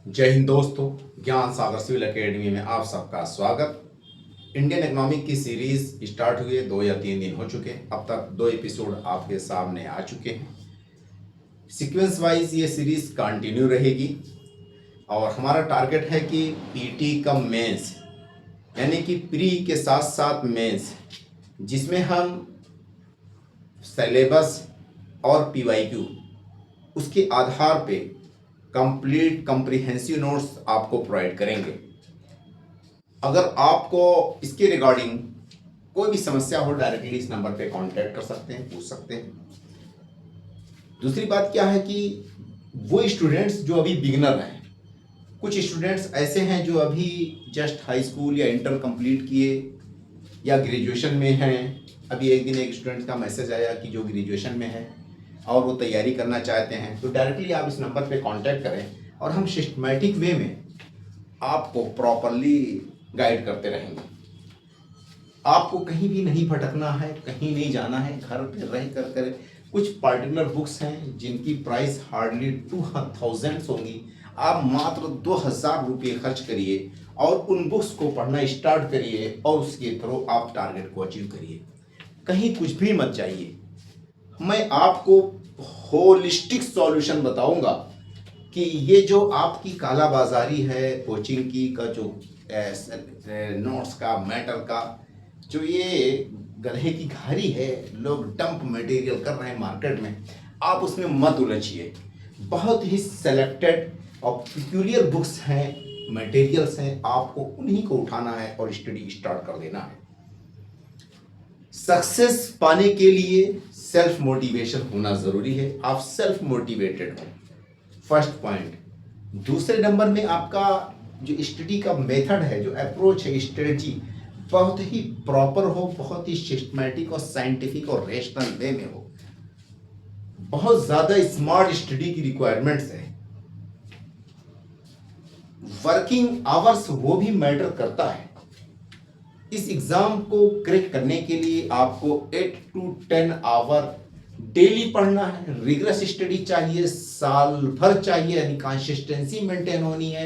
जय हिंद दोस्तों। ज्ञान सागर सिविल एकेडमी में आप सबका स्वागत। इंडियन इकोनॉमिक की सीरीज स्टार्ट हुए 2 या 3 दिन हो चुके। अब तक 2 एपिसोड आपके सामने आ चुके हैं। सीक्वेंस वाइज ये सीरीज कंटिन्यू रहेगी और हमारा टारगेट है कि पीटी कम मेंस यानी कि प्री के साथ साथ मेंस, जिसमें हम सिलेबस और पीवाईक्यू उसके आधार पे कंप्लीट कॉम्प्रिहेंसिव नोट्स आपको प्रोवाइड करेंगे। अगर आपको इसके रिगार्डिंग कोई भी समस्या हो, डायरेक्टली इस नंबर पे कांटेक्ट कर सकते हैं, पूछ सकते हैं। दूसरी बात क्या है कि वो स्टूडेंट्स जो अभी बिगिनर हैं, कुछ स्टूडेंट्स ऐसे हैं जो अभी जस्ट हाई स्कूल या इंटर कंप्लीट किए या ग्रेजुएशन में हैं। अभी एक दिन एक स्टूडेंट का मैसेज आया कि जो ग्रेजुएशन में है और वो तैयारी करना चाहते हैं, तो डायरेक्टली आप इस नंबर पे कांटेक्ट करें और हम सिस्टमैटिक वे में आपको प्रॉपरली गाइड करते रहेंगे। आपको कहीं भी नहीं भटकना है, कहीं नहीं जाना है, घर पे रह कर कर कुछ पर्टिकुलर बुक्स हैं जिनकी प्राइस हार्डली 2000 होंगी। आप मात्र 2000 रुपये खर्च करिए और उन बुक्स को पढ़ना स्टार्ट करिए और उसके थ्रू आप टारगेट को अचीव करिए। कहीं कुछ भी मत चाहिए। मैं आपको होलिस्टिक सॉल्यूशन बताऊंगा कि ये जो आपकी कालाबाजारी है कोचिंग की का, जो नोट्स का, मैटर का, जो ये गधे की घारी है, लोग डंप मटेरियल कर रहे हैं मार्केट में, आप उसमें मत उलझिए। बहुत ही सेलेक्टेड और पिक्यूलियर बुक्स हैं, मटेरियल्स हैं, आपको उन्हीं को उठाना है और स्टडी स्टार्ट कर देना है। सक्सेस पाने के लिए सेल्फ मोटिवेशन होना जरूरी है। आप सेल्फ मोटिवेटेड हो, फर्स्ट पॉइंट। दूसरे नंबर में आपका जो स्टडी का मेथड है, जो अप्रोच है, स्ट्रेटजी बहुत ही प्रॉपर हो, बहुत ही सिस्टमैटिक और साइंटिफिक और रेशनल वे में हो। बहुत ज्यादा स्मार्ट स्टडी की रिक्वायरमेंट्स है। वर्किंग आवर्स वो भी मैटर करता है। इस एग्जाम को क्रैक करने के लिए आपको 8 to 10 आवर डेली पढ़ना है। रिगरस स्टडी चाहिए, साल भर चाहिए, यानी कंसिस्टेंसी मेंटेन होनी है।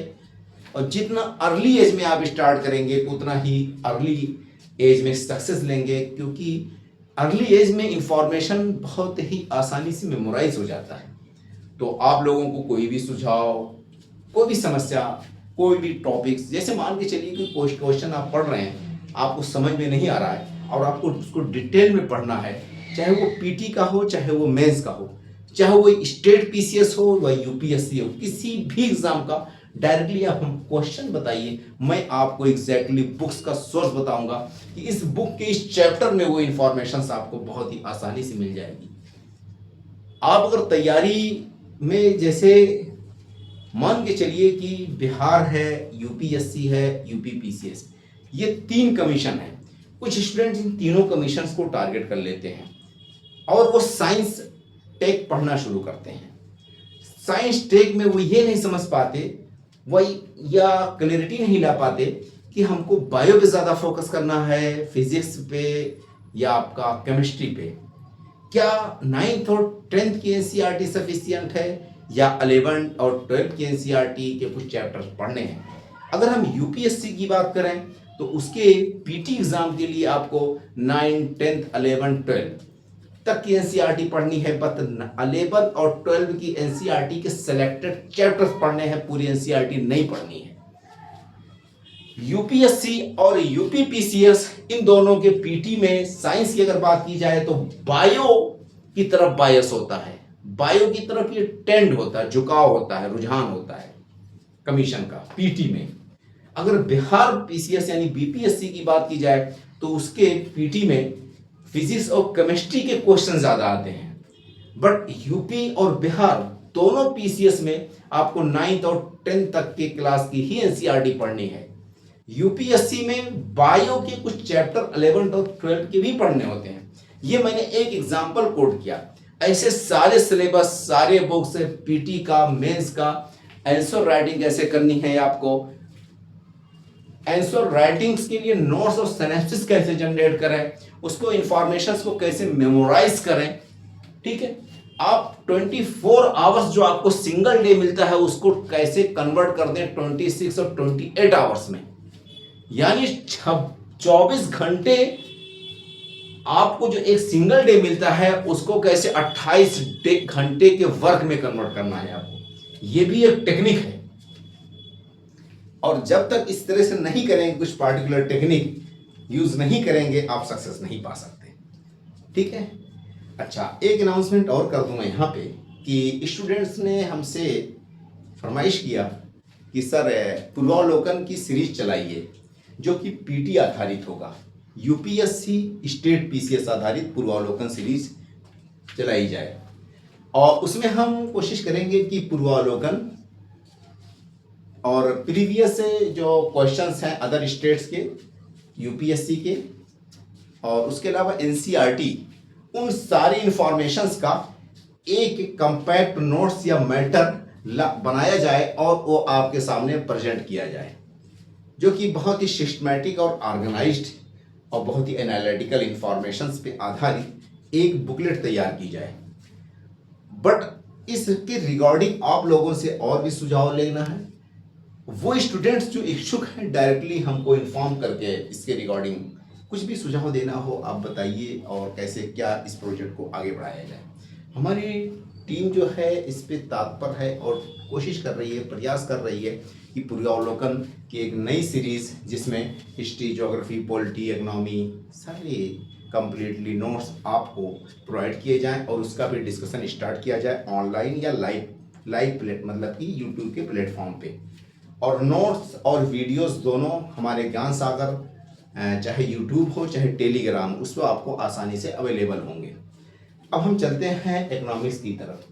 और जितना अर्ली एज में आप स्टार्ट करेंगे उतना ही अर्ली एज में सक्सेस लेंगे, क्योंकि अर्ली एज में इंफॉर्मेशन बहुत ही आसानी से मेमोराइज हो जाता है। तो आप लोगों को कोई भी सुझाव, कोई भी समस्या, कोई भी टॉपिक्स, जैसे मान के चलिए कि क्वेश्चन आप पढ़ रहे हैं, आपको समझ में नहीं आ रहा है और आपको उसको डिटेल में पढ़ना है, चाहे वो पीटी का हो, चाहे वो मेंस का हो, चाहे वो स्टेट पीसीएस हो व यूपीएससी हो, किसी भी एग्जाम का, डायरेक्टली आप हम क्वेश्चन बताइए। मैं आपको एग्जैक्टली बुक्स का सोर्स बताऊंगा कि इस बुक के इस चैप्टर में वो इंफॉर्मेशन आपको बहुत ही आसानी से मिल जाएगी। आप अगर तैयारी में, जैसे मान के चलिए कि बिहार है, यूपीएससी है, यूपीपीसीएस, ये 3 कमीशन है। कुछ स्टूडेंट्स इन तीनों कमीशंस को टारगेट कर लेते हैं और वो साइंस टेक पढ़ना शुरू करते हैं। साइंस टेक में वो ये नहीं समझ पाते, वही या क्लैरिटी नहीं ला पाते कि हमको बायो पे ज़्यादा फोकस करना है, फिजिक्स पे या आपका केमिस्ट्री पे। क्या 9th और 10th की एनसीईआरटी सफिशियंट है या 11 और 12 की एनसीईआरटी के कुछ चैप्टर्स पढ़ने हैं? अगर हम यूपीएससी की बात करें तो उसके पीटी एग्जाम के लिए आपको 9, 10th, 11, 12 तक की एनसीईआरटी पढ़नी है। बट 11 और 12 की एनसीईआरटी के सिलेक्टेड चैप्टर्स पढ़ने हैं, पूरी एनसीईआरटी नहीं पढ़नी है। यूपीएससी और यूपीपीसीएस, इन दोनों के पीटी में साइंस की अगर बात की जाए तो बायो की तरफ बायस होता है, बायो की तरफ ये टेंड होता है, झुकाव होता है, रुझान होता है कमीशन का पीटी में। अगर बिहार पीसीएस यानी बीपीएससी की बात की जाए तो उसके पीटी में फिजिक्स और केमिस्ट्री के क्वेश्चन ज्यादा आते हैं। बट यूपी और बिहार दोनों पीसीएस में आपको 9th और 10th तक के क्लास की ही एनसीईआरटी पढ़नी है। यूपीएससी में बायो के कुछ चैप्टर 11 और 12 के भी पढ़ने होते हैं। ये मैंने एक एग्जाम्पल कोट किया। ऐसे सारे सिलेबस, सारे बुक्स, पीटी का, मेंस का, आंसर राइटिंग कैसे करनी है आपको, आंसर राइटिंग्स के लिए नोट्स और सिनैप्सिस कैसे जनरेट करें, उसको इंफॉर्मेशन को कैसे मेमोराइज करें, ठीक है, आप 24 आवर्स जो आपको सिंगल डे मिलता है उसको कैसे कन्वर्ट कर दें 26 और 28 आवर्स में, यानी 24 घंटे आपको जो एक सिंगल डे मिलता है उसको कैसे 28 घंटे के वर्क में कन्वर्ट करना है आपको। ये भी एक टेक्निक है, और जब तक इस तरह से नहीं करेंगे, कुछ पार्टिकुलर टेक्निक यूज नहीं करेंगे, आप सक्सेस नहीं पा सकते। ठीक है। अच्छा, एक अनाउंसमेंट और कर दूं मैं यहाँ पे कि स्टूडेंट्स ने हमसे फरमाइश किया कि सर पूर्वावलोकन की सीरीज चलाइए जो कि पीटी आधारित होगा, यूपीएससी स्टेट पीसीएस आधारित पूर्वावलोकन सीरीज चलाई जाए, और उसमें हम कोशिश करेंगे कि पूर्वावलोकन और प्रीवियस जो क्वेश्चंस हैं अदर स्टेट्स के, यूपीएससी के, और उसके अलावा एनसीईआरटी, उन सारी इंफॉर्मेशंस का एक कंपैक्ट नोट्स या मैटर बनाया जाए और वो आपके सामने प्रेजेंट किया जाए, जो कि बहुत ही सिस्टमैटिक और ऑर्गेनाइज्ड और बहुत ही एनालिटिकल इंफॉर्मेशंस पे आधारित एक बुकलेट तैयार की जाए। बट इसके रिगार्डिंग आप लोगों से और भी सुझाव लेना है। वो स्टूडेंट्स जो इच्छुक हैं डायरेक्टली हमको इन्फॉर्म करके इसके रिगार्डिंग कुछ भी सुझाव देना हो आप बताइए, और कैसे क्या इस प्रोजेक्ट को आगे बढ़ाया जाए। हमारी टीम जो है इस पे तत्पर है और कोशिश कर रही है, प्रयास कर रही है कि पूर्वावलोकन की एक नई सीरीज़ जिसमें हिस्ट्री, ज्योग्राफी, पॉलिटी, इकोनॉमी सारे कंप्लीटली नोट्स आपको प्रोवाइड किए जाएं, और उसका भी डिस्कशन स्टार्ट किया जाए ऑनलाइन या लाइव प्लेट मतलब कि यूट्यूब के प्लेटफॉर्म पे। और नोट्स और वीडियोस दोनों हमारे ज्ञान सागर, चाहे यूट्यूब हो चाहे टेलीग्राम, उस पर आपको आसानी से अवेलेबल होंगे। अब हम चलते हैं इकोनॉमिक्स की तरफ।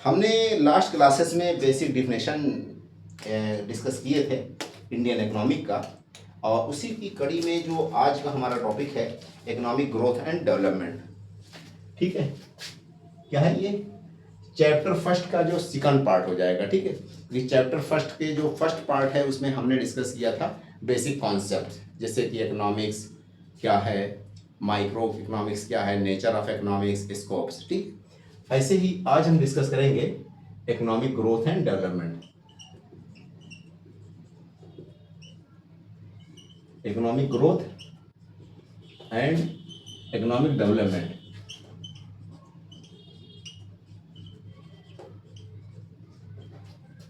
हमने लास्ट क्लासेस में बेसिक डिफिनेशन डिस्कस किए थे इंडियन इकोनॉमिक का, और उसी की कड़ी में जो आज का हमारा टॉपिक है इकोनॉमिक ग्रोथ एंड डेवलपमेंट। ठीक है, क्या है ये? चैप्टर फर्स्ट का जो सेकंड पार्ट हो जाएगा। ठीक है, ये चैप्टर फर्स्ट के जो फर्स्ट पार्ट है उसमें हमने डिस्कस किया था बेसिक कॉन्सेप्ट, जैसे कि इकोनॉमिक्स क्या है, माइक्रो इकोनॉमिक्स क्या है, नेचर ऑफ इकोनॉमिक्स, स्कोप्स। ठीक, ऐसे ही आज हम डिस्कस करेंगे economic growth and development. Economic growth and economic development.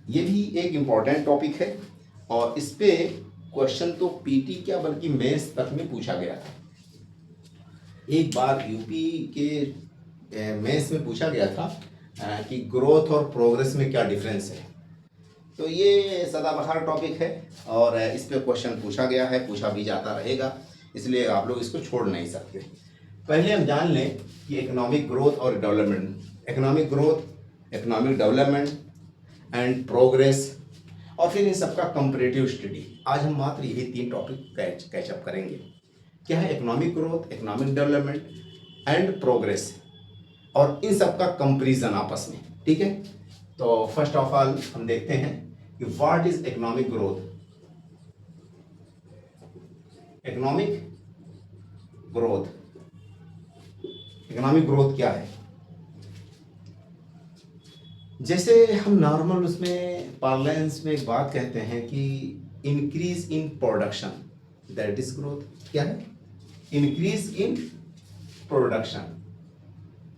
ये भी एक इम्पॉर्टेंट टॉपिक है, और इस पे क्वेश्चन तो पीटी क्या बल्कि मेंस तक में पूछा गया था। एक बार यूपी के मेंस में पूछा गया था कि ग्रोथ और प्रोग्रेस में क्या डिफरेंस है। तो ये सदाबहार टॉपिक है और इस पे क्वेश्चन पूछा गया है, पूछा भी जाता रहेगा, इसलिए आप लोग इसको छोड़ नहीं सकते। पहले हम जान लें कि इकोनॉमिक ग्रोथ और development, economic growth, economic development and progress, और फिर इन सबका कंपैरेटिव स्टडी। आज हम मात्र यही 3 टॉपिक कैचअप करेंगे। क्या है economic growth, economic development and progress, और इन सबका कंपैरिजन आपस में। ठीक है, तो फर्स्ट ऑफ ऑल हम देखते हैं कि what is economic growth. Economic growth, economic growth क्या है? जैसे हम नॉर्मल उसमें पार्लेंस में एक बात कहते हैं कि increase in production, that is growth. क्या है? Increase in production,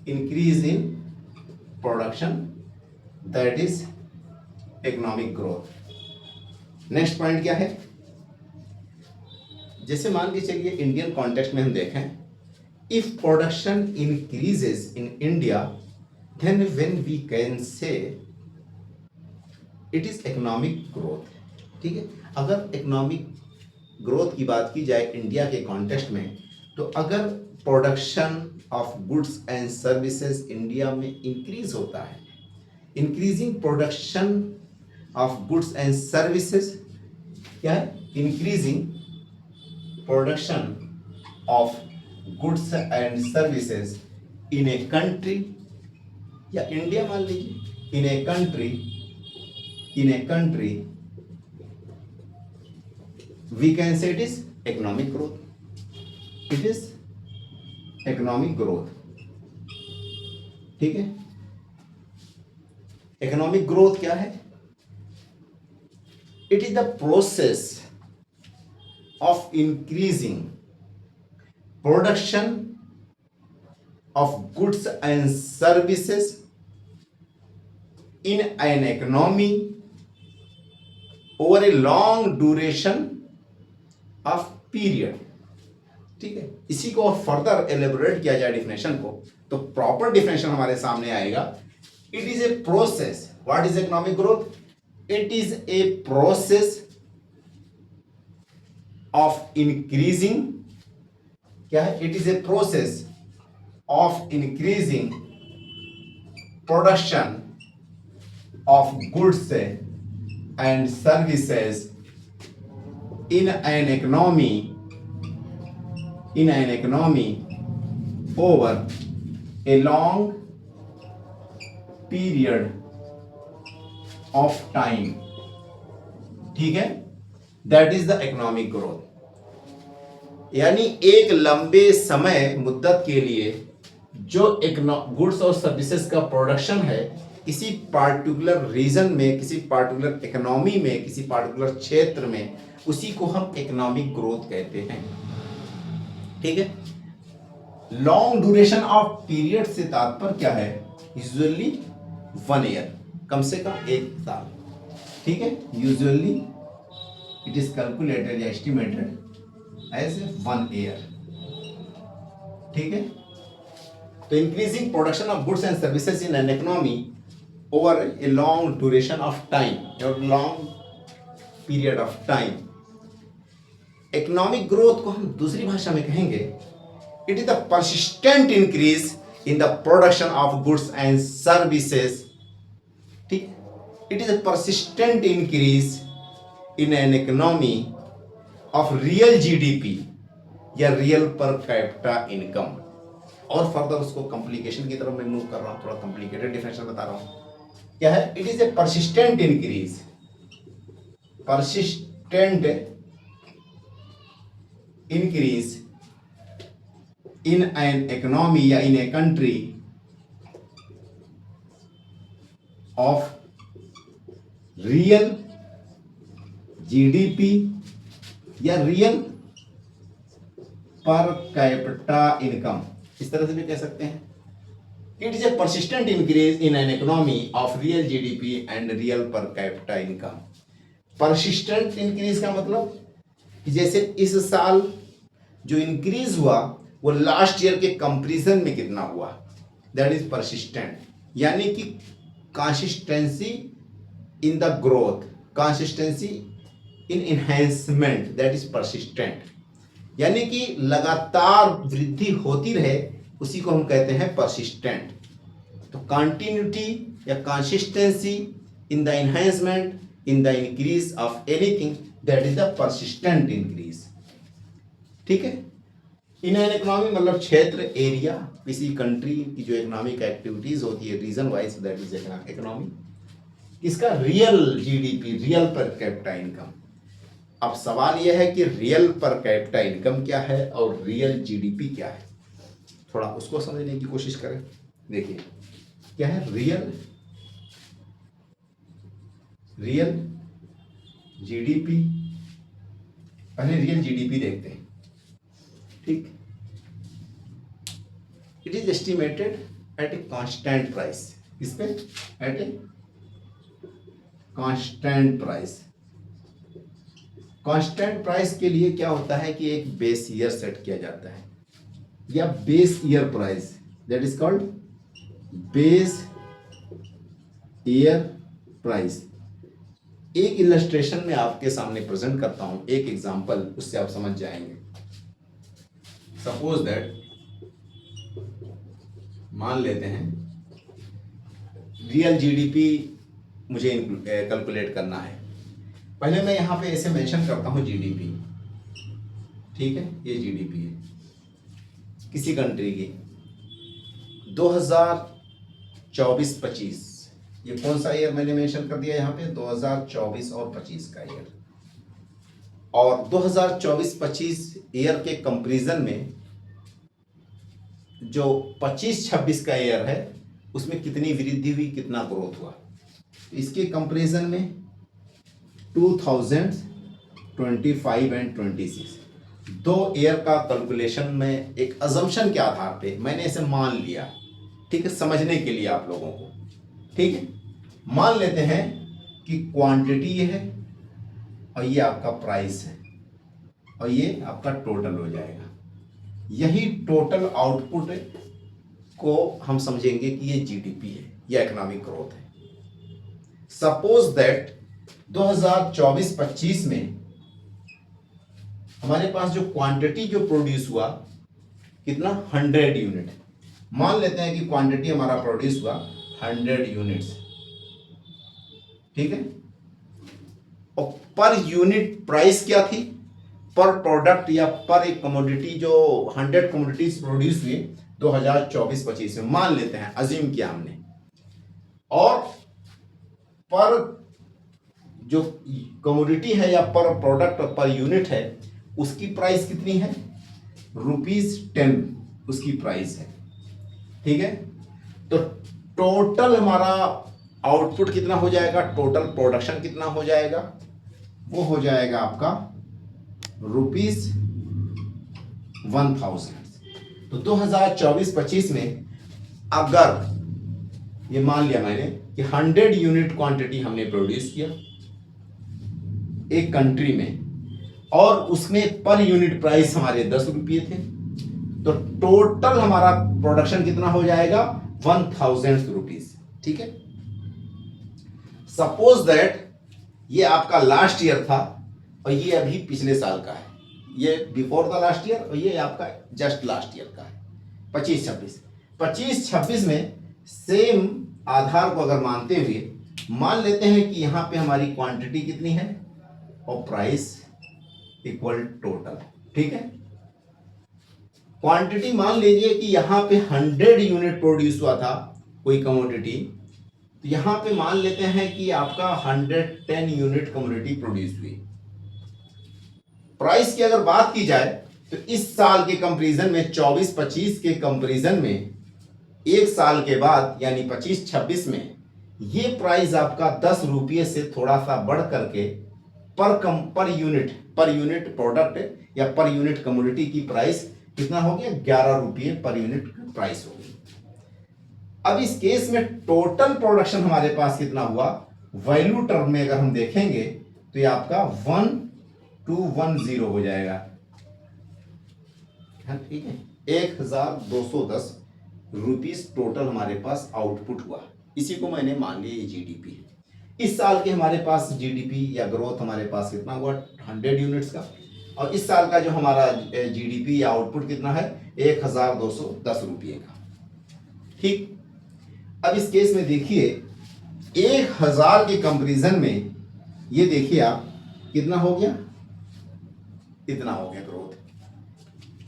increase in production, that is economic growth. Next point क्या है? जैसे मान के चलिए इंडियन कॉन्टेक्स्ट में हम देखें, if production increases in India then when we can say it is economic growth। ठीक है, अगर इकोनॉमिक ग्रोथ की बात की जाए इंडिया के कॉन्टेक्स्ट में, तो अगर production of goods and services India में इंक्रीज होता है, increasing production of goods and services, क्या है? Increasing production of goods and services in a country, या इंडिया मान लीजिए, in a country we can say it is economic growth, it is economic growth. ठीक है, economic growth क्या है? It is the process of increasing production of goods and services in an economy over a long duration of period. ठीक है, इसी को और further elaborate किया जाए डिफिनेशन को, तो प्रॉपर डिफिनेशन हमारे सामने आएगा. It is a process. What is economic growth? It is a process of increasing. क्या है? It is a process of increasing production of goods and services in an economy over a long period of time. ठीक है, that is the economic growth. यानी एक लंबे समय मुद्दत के लिए जो गुड्स और सर्विसेज का प्रोडक्शन है किसी पार्टिकुलर रीजन में, किसी पार्टिकुलर इकोनॉमी में, किसी पार्टिकुलर क्षेत्र में, उसी को हम इकोनॉमिक ग्रोथ कहते हैं. ठीक है. लॉन्ग ड्यूरेशन ऑफ पीरियड से तात्पर्य क्या है? यूजुअली 1 ईयर, कम से कम 1 साल. ठीक है. यूजुअली इट इज कैलकुलेटेड या एस्टिमेटेड एज 1 ईयर. ठीक है. तो increasing production of goods and services in an economy over a long duration of time, long period of time. Economic growth को हम दूसरी भाषा में कहेंगे, it is the persistent increase in the production of goods and services. ठीक. It is a persistent increase in an economy of real GDP या real per capita income. और further उसको कॉम्प्लिकेशन की तरफ मैं मूव कर रहा हूं, थोड़ा कॉम्प्लिकेटेड डिफिनेशन बता रहा हूं. क्या है? It is a persistent increase, persistent increase in an economy या in a country of real GDP या real per capita income, इस तरह से भी कह सकते हैं. It is a persistent increase in an economy of real GDP and real per capita income. Persistent increase का मतलब कि जैसे इस साल जो इंक्रीज हुआ वो लास्ट ईयर के कंपैरिजन में कितना हुआ, दैट इज परसिस्टेंट. यानी कि consistency in the growth, consistency in enhancement, that is persistent. यानी कि लगातार वृद्धि होती रहे, उसी को हम कहते हैं परसिस्टेंट. तो कंटिन्यूटी या consistency in the enhancement, in the increase of anything, that is the persistent increase. ठीक है. इन एन इकोनॉमी मतलब क्षेत्र, एरिया, किसी कंट्री की जो इकोनॉमिक एक्टिविटीज होती है region wise, that is economy. इसका real GDP, real per capita income. अब सवाल यह है कि रियल पर कैपिटा इनकम क्या है और रियल जीडीपी क्या है, थोड़ा उसको समझने की कोशिश करें. देखिए क्या है रियल जीडीपी. पहले रियल जीडीपी देखते हैं. ठीक. It is estimated at a constant price. इस पे at a constant price. Constant price के लिए क्या होता है कि एक बेस ईयर सेट किया जाता है या base year price, that is called base year price. एक इलस्ट्रेशन में आपके सामने प्रेजेंट करता हूं, एक एग्जांपल, उससे आप समझ जाएंगे. सपोज दैट, मान लेते हैं रियल जीडीपी मुझे कैलकुलेट करना है. पहले मैं यहां पे ऐसे मेंशन करता हूं जीडीपी. ठीक है, ये जीडीपी है किसी कंट्री की 2024-25. ये कौन सा ईयर मैंने मेंशन कर दिया यहाँ पे, 2024 और 25 का ईयर. और 2024-25 ईयर के कंपैरिजन में जो 25-26 का ईयर है उसमें कितनी वृद्धि हुई, कितना ग्रोथ हुआ. इसके कंपैरिजन में 2025 एंड 26 दो ईयर का कैलकुलेशन में एक अजम्पशन के आधार पे मैंने इसे मान लिया, ठीक है, समझने के लिए आप लोगों को। ठीक है, मान लेते हैं कि क्वांटिटी ये है और ये आपका प्राइस है और ये आपका टोटल हो जाएगा। यही टोटल आउटपुट को हम समझेंगे कि ये जीडीपी है या इकोनॉमिक ग्रोथ है। सपोज दैट 2024-25 में हमारे पास जो क्वांटिटी जो प्रोड्यूस हुआ कितना 100 यूनिट। मान लेते हैं कि क्वांटिटी हमारा प्रोड्यूस हुआ 100 यूनिट्स, ठीक है, और पर यूनिट प्राइस क्या थी, पर प्रोडक्ट या पर एक कमोडिटी जो 100 कमोडिटीज प्रोड्यूस हुई 2024-25 में, मान लेते हैं, अज्यूम किया हमने, और पर जो कमोडिटी है या पर प्रोडक्ट पर यूनिट है उसकी प्राइस कितनी है, ₹10 उसकी प्राइस है। ठीक है, तो टोटल हमारा आउटपुट कितना हो जाएगा, टोटल प्रोडक्शन कितना हो जाएगा, वो हो जाएगा आपका ₹1000। तो 2024-25 में अगर ये मान लिया मैंने कि 100 यूनिट क्वांटिटी हमने प्रोड्यूस किया एक कंट्री में और उसमें पर यूनिट प्राइस हमारे 10 रुपये थे, तो टोटल हमारा प्रोडक्शन कितना हो जाएगा 1000 रुपीज। ठीक है, सपोज दैट ये आपका लास्ट ईयर था और ये अभी पिछले साल का है, ये बिफोर द लास्ट ईयर और ये आपका जस्ट लास्ट ईयर का है 25-26 में सेम आधार को अगर मानते हुए मान लेते हैं कि यहां पे हमारी क्वांटिटी कितनी है और प्राइस इक्वल टोटल। ठीक है, क्वांटिटी मान लीजिए कि यहां पे 100 यूनिट प्रोड्यूस हुआ था कोई कमोडिटी, तो यहां पे मान लेते हैं कि आपका 110 यूनिट कमोडिटी प्रोड्यूस हुई। प्राइस की अगर बात की जाए तो इस साल के कंपैरिजन में 24-25 के कंपैरिजन में एक साल के बाद यानी 25-26 में ये प्राइस आपका 10 रुपये से थोड़ा सा बढ़ करके पर यूनिट प्रोडक्ट या पर यूनिट कमोडिटी की प्राइस कितना हो गया, 11 रुपये पर यूनिट प्राइस हो गई। अब इस केस में टोटल प्रोडक्शन हमारे पास कितना हुआ, वैल्यू टर्म में अगर हम देखेंगे तो ये आपका 1210 हो जाएगा। ठीक है, 1210 रुपीस टोटल हमारे पास आउटपुट हुआ। इसी को मैंने मान लिया ये जीडीपी है। इस साल के हमारे पास जीडीपी या ग्रोथ हमारे पास कितना हुआ 100 यूनिट्स का, और इस साल का जो हमारा जीडीपी या आउटपुट कितना है 1210 रुपये का। ठीक, अब इस केस में देखिए 1000 के कंपैरिजन में ये देखिए आप कितना हो गया, इतना हो गया ग्रोथ।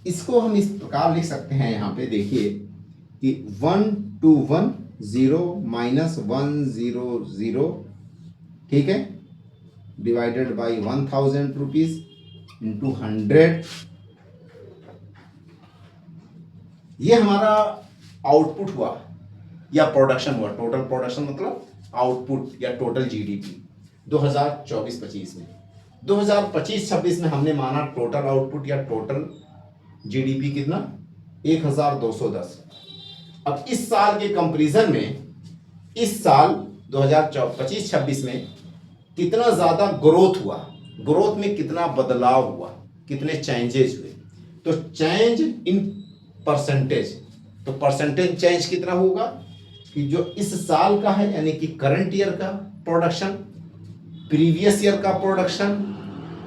इसको हम इस प्रकार लिख सकते हैं, यहां पे देखिए कि 1210 माइनस 100, ठीक है, डिवाइडेड बाई 1000 रुपीज इंटू 100, ये हमारा आउटपुट हुआ या प्रोडक्शन हुआ। टोटल प्रोडक्शन मतलब आउटपुट या टोटल जीडीपी 2024-25 में। 2025-26 में हमने माना टोटल आउटपुट या टोटल जीडीपी कितना 1210। अब इस साल के कंपैरिजन में इस साल 2025-26 में कितना ज्यादा ग्रोथ हुआ, ग्रोथ में कितना बदलाव हुआ, कितने चेंजेस हुए, तो चेंज इन परसेंटेज, तो परसेंटेज चेंज कितना होगा कि जो इस साल का है यानी कि करंट ईयर का प्रोडक्शन प्रीवियस ईयर का production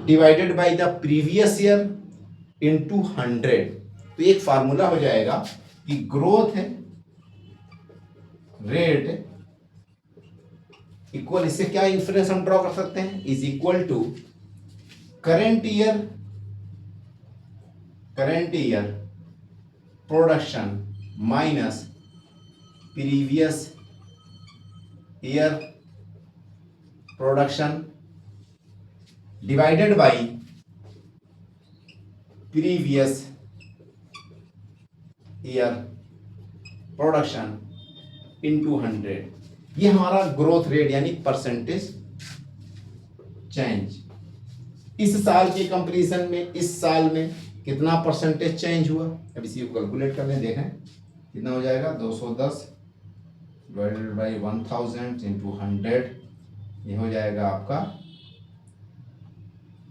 divided by the previous year into 100, तो एक फार्मूला हो जाएगा कि ग्रोथ है रेट इक्वल, इससे क्या इंफरेंस हम ड्रॉ कर सकते हैं, is equal to current year production minus previous year production divided by previous year production into 100। ये हमारा ग्रोथ रेट यानी परसेंटेज चेंज। इस साल के कंपैरिजन में इस साल में कितना परसेंटेज चेंज हुआ, अब इसी को कैलकुलेट कर लें, देखें कितना हो जाएगा। 210 डिवाइडेड बाई 1000 इंटू 100, ये हो जाएगा आपका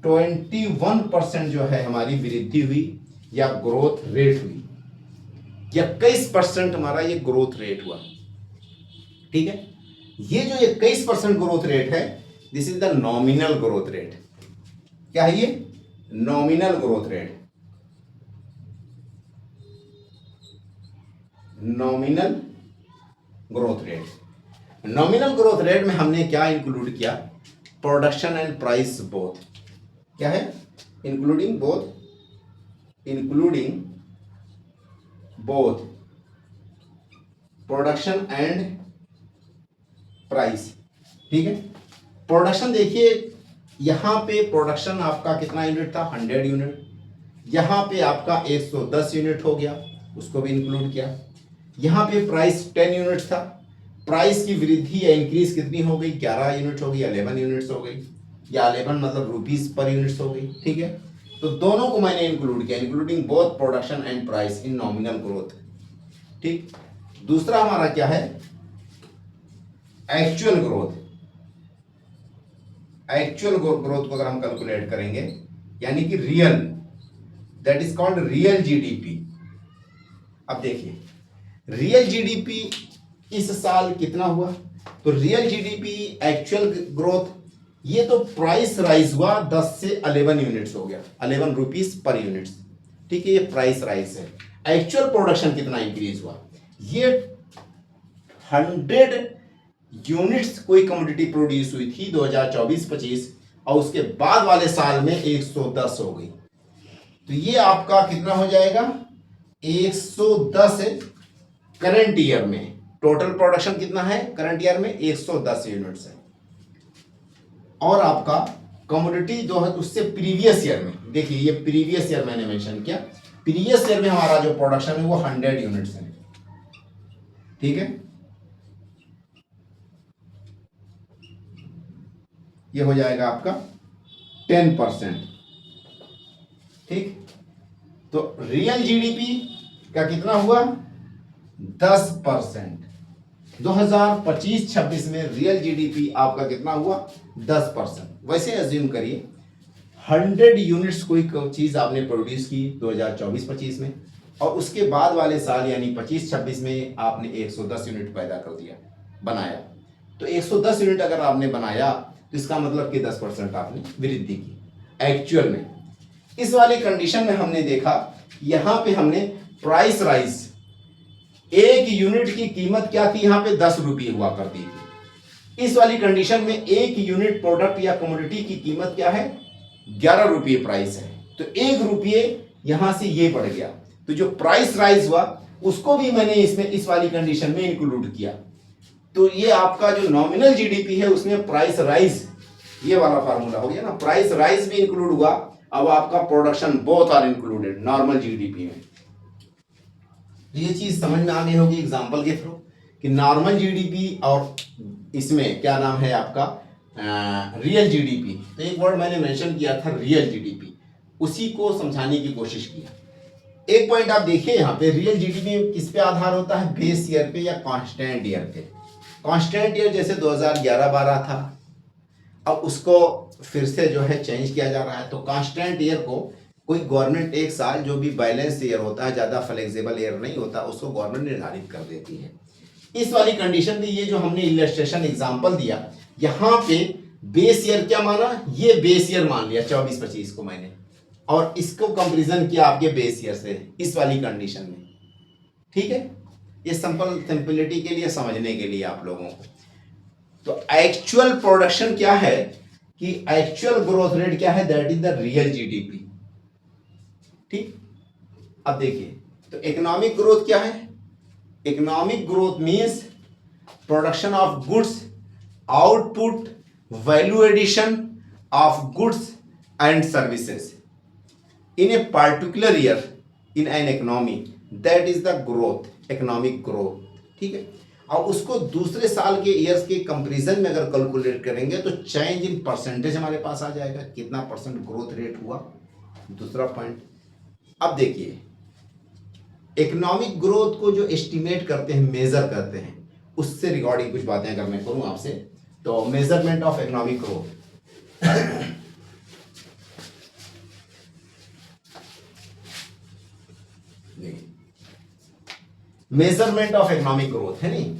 21% जो है हमारी वृद्धि हुई या ग्रोथ रेट हुई। 21% हमारा ये ग्रोथ रेट हुआ। ठीक है, ये जो 21% ग्रोथ रेट है, this is the nominal growth rate. क्या है ये? Nominal growth rate. Nominal growth rate. Nominal growth rate में हमने क्या इंक्लूड किया? Production and price both. क्या है? Including both production and price. ठीक है, प्रोडक्शन देखिए, यहां पे प्रोडक्शन आपका कितना यूनिट था? 100 यूनिट। यहां पे आपका 110 यूनिट हो गया, उसको भी इंक्लूड किया। यहां पे प्राइस 10 यूनिट था, प्राइस की वृद्धि या इंक्रीज कितनी हो गई? 11 यूनिट हो गई, 11 यूनिट्स हो गई, या 11 मतलब रुपीस पर यूनिट्स हो गई। ठीक है, तो दोनों को मैंने इंक्लूड किया, including both production and price in nominal growth. ठीक, दूसरा हमारा क्या है? Actual growth. एक्चुअल ग्रोथ को अगर हम कैलकुलेट करेंगे, यानी कि real, that is called real GDP. अब देखिए, रियल जीडीपी इस साल कितना हुआ? तो रियल जीडीपी एक्चुअल ग्रोथ, ये तो प्राइस राइज हुआ 10 से 11 यूनिट्स हो गया, 11 रुपीस पर यूनिट्स। ठीक है, ये प्राइस राइज है। एक्चुअल प्रोडक्शन कितना इंक्रीज हुआ? ये 100 यूनिट्स कोई कमोडिटी प्रोड्यूस हुई थी 2024-25, और उसके बाद वाले साल में 110 हो गई। तो ये आपका कितना हो जाएगा? 110 करंट ईयर में। टोटल प्रोडक्शन कितना है करंट ईयर में? 110 यूनिट्स है। और आपका कमोडिटी जो है उससे प्रीवियस ईयर में, देखिए ये प्रीवियस ईयर मैंने मेंशन किया, प्रीवियस ईयर में हमारा जो प्रोडक्शन है वो 100 यूनिट्स है। ठीक है, ये हो जाएगा आपका 10%। ठीक, तो रियल जीडीपी का कितना हुआ? 10%। 2025-26 में रियल जीडीपी आपका कितना हुआ? 10%। वैसे एज्यूम करिए 100 यूनिट्स कोई चीज आपने प्रोड्यूस की 2024-25 में, और उसके बाद वाले साल यानी 25-26 में आपने 110 यूनिट पैदा कर दिया, बनाया। तो 110 यूनिट अगर आपने बनाया तो इसका मतलब कि 10% आपने वृद्धि की एक्चुअल में। इस वाले कंडीशन में हमने देखा, यहां पे हमने प्राइस राइज, एक यूनिट की कीमत क्या थी? यहां पे 10 रुपये हुआ करती थी। इस वाली कंडीशन में एक यूनिट प्रोडक्ट या कमोडिटी की कीमत क्या है? 11 रुपये प्राइस है। तो 1 रुपये यहां से ये बढ़ गया, तो जो प्राइस राइज हुआ उसको भी मैंने इसमें इस वाली कंडीशन में इंक्लूड किया। तो ये आपका जो नॉमिनल जीडीपी है उसमें प्राइस राइज, ये वाला फार्मूला हो गया ना, प्राइस राइज भी इंक्लूड हुआ। अब आपका production both are included normal GDP में। ये चीज समझ में आ गई होगी एग्जांपल के थ्रू कि नॉर्मल जीडीपी और इसमें क्या नाम है आपका रियल जीडीपी। तो एक वर्ड मैंने मेंशन किया था रियल जीडीपी, उसी को समझाने की कोशिश किया। एक पॉइंट आप देखिए यहाँ पे, रियल जीडीपी किस पे आधार होता है? बेस ईयर पे या कांस्टेंट ईयर पे। कांस्टेंट ईयर जैसे 2011-12 था, अब उसको फिर से जो है चेंज किया जा रहा है। तो कांस्टेंट ईयर को कोई गवर्नमेंट एक साल जो भी बैलेंस ईयर होता है, ज़्यादा फ्लेक्सिबल ईयर नहीं होता, उसको गवर्नमेंट निर्धारित कर देती है। इस वाली कंडीशन में ये जो हमने इलस्ट्रेशन एग्जांपल दिया, यहाँ पे बेस ईयर क्या माना? ये बेस ईयर मान लिया 24-25 को मैंने, और इसको कंपेरिजन किया आपके बेस ईयर से इस वाली कंडीशन में। ठीक है, ये सिंपलिटी के लिए, समझने के लिए आप लोगों को। तो एक्चुअल प्रोडक्शन क्या है कि एक्चुअल ग्रोथ रेट क्या है? That is the real GDP. ठीक, अब देखिए, तो इकोनॉमिक ग्रोथ क्या है? Economic growth means production of goods, output, value addition of goods and services in a particular year in an economy, that is the growth, economic growth। ठीक है, और उसको दूसरे साल के ईयर्स के कंपैरिजन में अगर कैलकुलेट करेंगे तो चेंज इन परसेंटेज हमारे पास आ जाएगा, कितना परसेंट ग्रोथ रेट हुआ। दूसरा पॉइंट, अब देखिए इकोनॉमिक ग्रोथ को जो एस्टिमेट करते हैं, मेजर करते हैं, उससे रिगार्डिंग कुछ बातें अगर मैं करूं आपसे, तो measurement of economic growth. Measurement of economic growth है नहीं,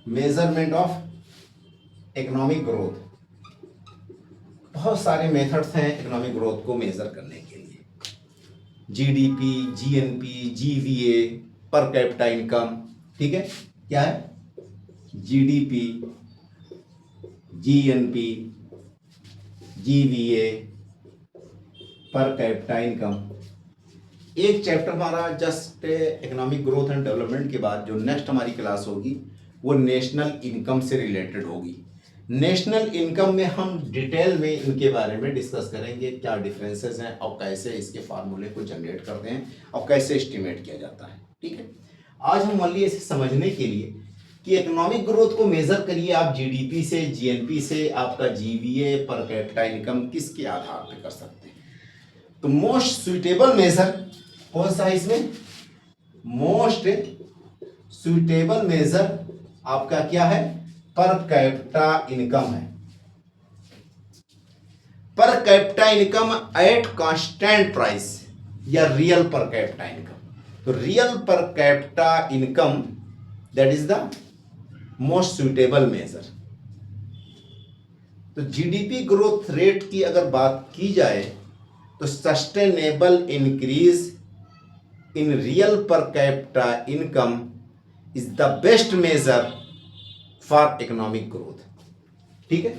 मेजरमेंट ऑफ इकोनॉमिक ग्रोथ, बहुत सारे मेथड्स हैं इकोनॉमिक ग्रोथ को मेजर करने के लिए। जीडीपी, जीएनपी, जीवीए, पर कैपिटा इनकम, ठीक है, क्या है, जीडीपी, जीएनपी, जीवीए, पर कैपिटा इनकम। एक चैप्टर हमारा just economic growth and development के बाद जो नेक्स्ट हमारी क्लास होगी वो नेशनल इनकम से रिलेटेड होगी। नेशनल इनकम में हम डिटेल में इनके बारे में डिस्कस करेंगे, क्या डिफरेंसेस हैं और कैसे इसके फार्मूले को जनरेट करते हैं और कैसे एस्टिमेट किया जाता है। ठीक है, आज हम मान लिए इसे समझने के लिए कि इकोनॉमिक ग्रोथ को मेजर करिए आप जीडीपी से, जीएनपी से, आपका जीवीए, पर कैपिटा इनकम, किसके आधार पर कर सकते हैं। तो मोस्ट सुइटेबल मेजर कौन सा है इसमें, मोस्ट सुइटेबल मेजर आपका क्या है, पर कैपिटा इनकम है। Per capita income at constant price या रियल पर कैपिटा इनकम। तो real per capita income that is the most suitable measure. तो जीडीपी ग्रोथ रेट की अगर बात की जाए तो sustainable increase in real per capita income is the best measure for economic growth. ठीक है,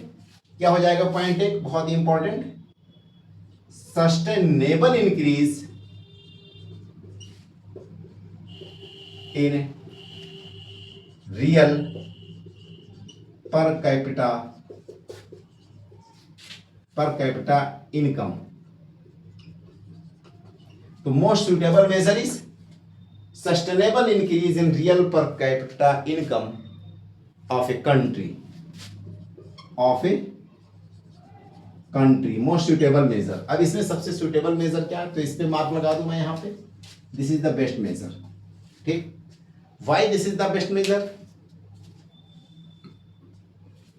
क्या हो जाएगा पॉइंट एक बहुत ही important, sustainable increase in real per capita income. तो most suitable major is sustainable increase in real per capita income of a country, most suitable measure. अब इसमें सबसे सुटेबल मेजर क्या है, तो इस पे मार्क लगा दूं मैं यहां पे, this is the best measure. ठीक, why this is the best measure,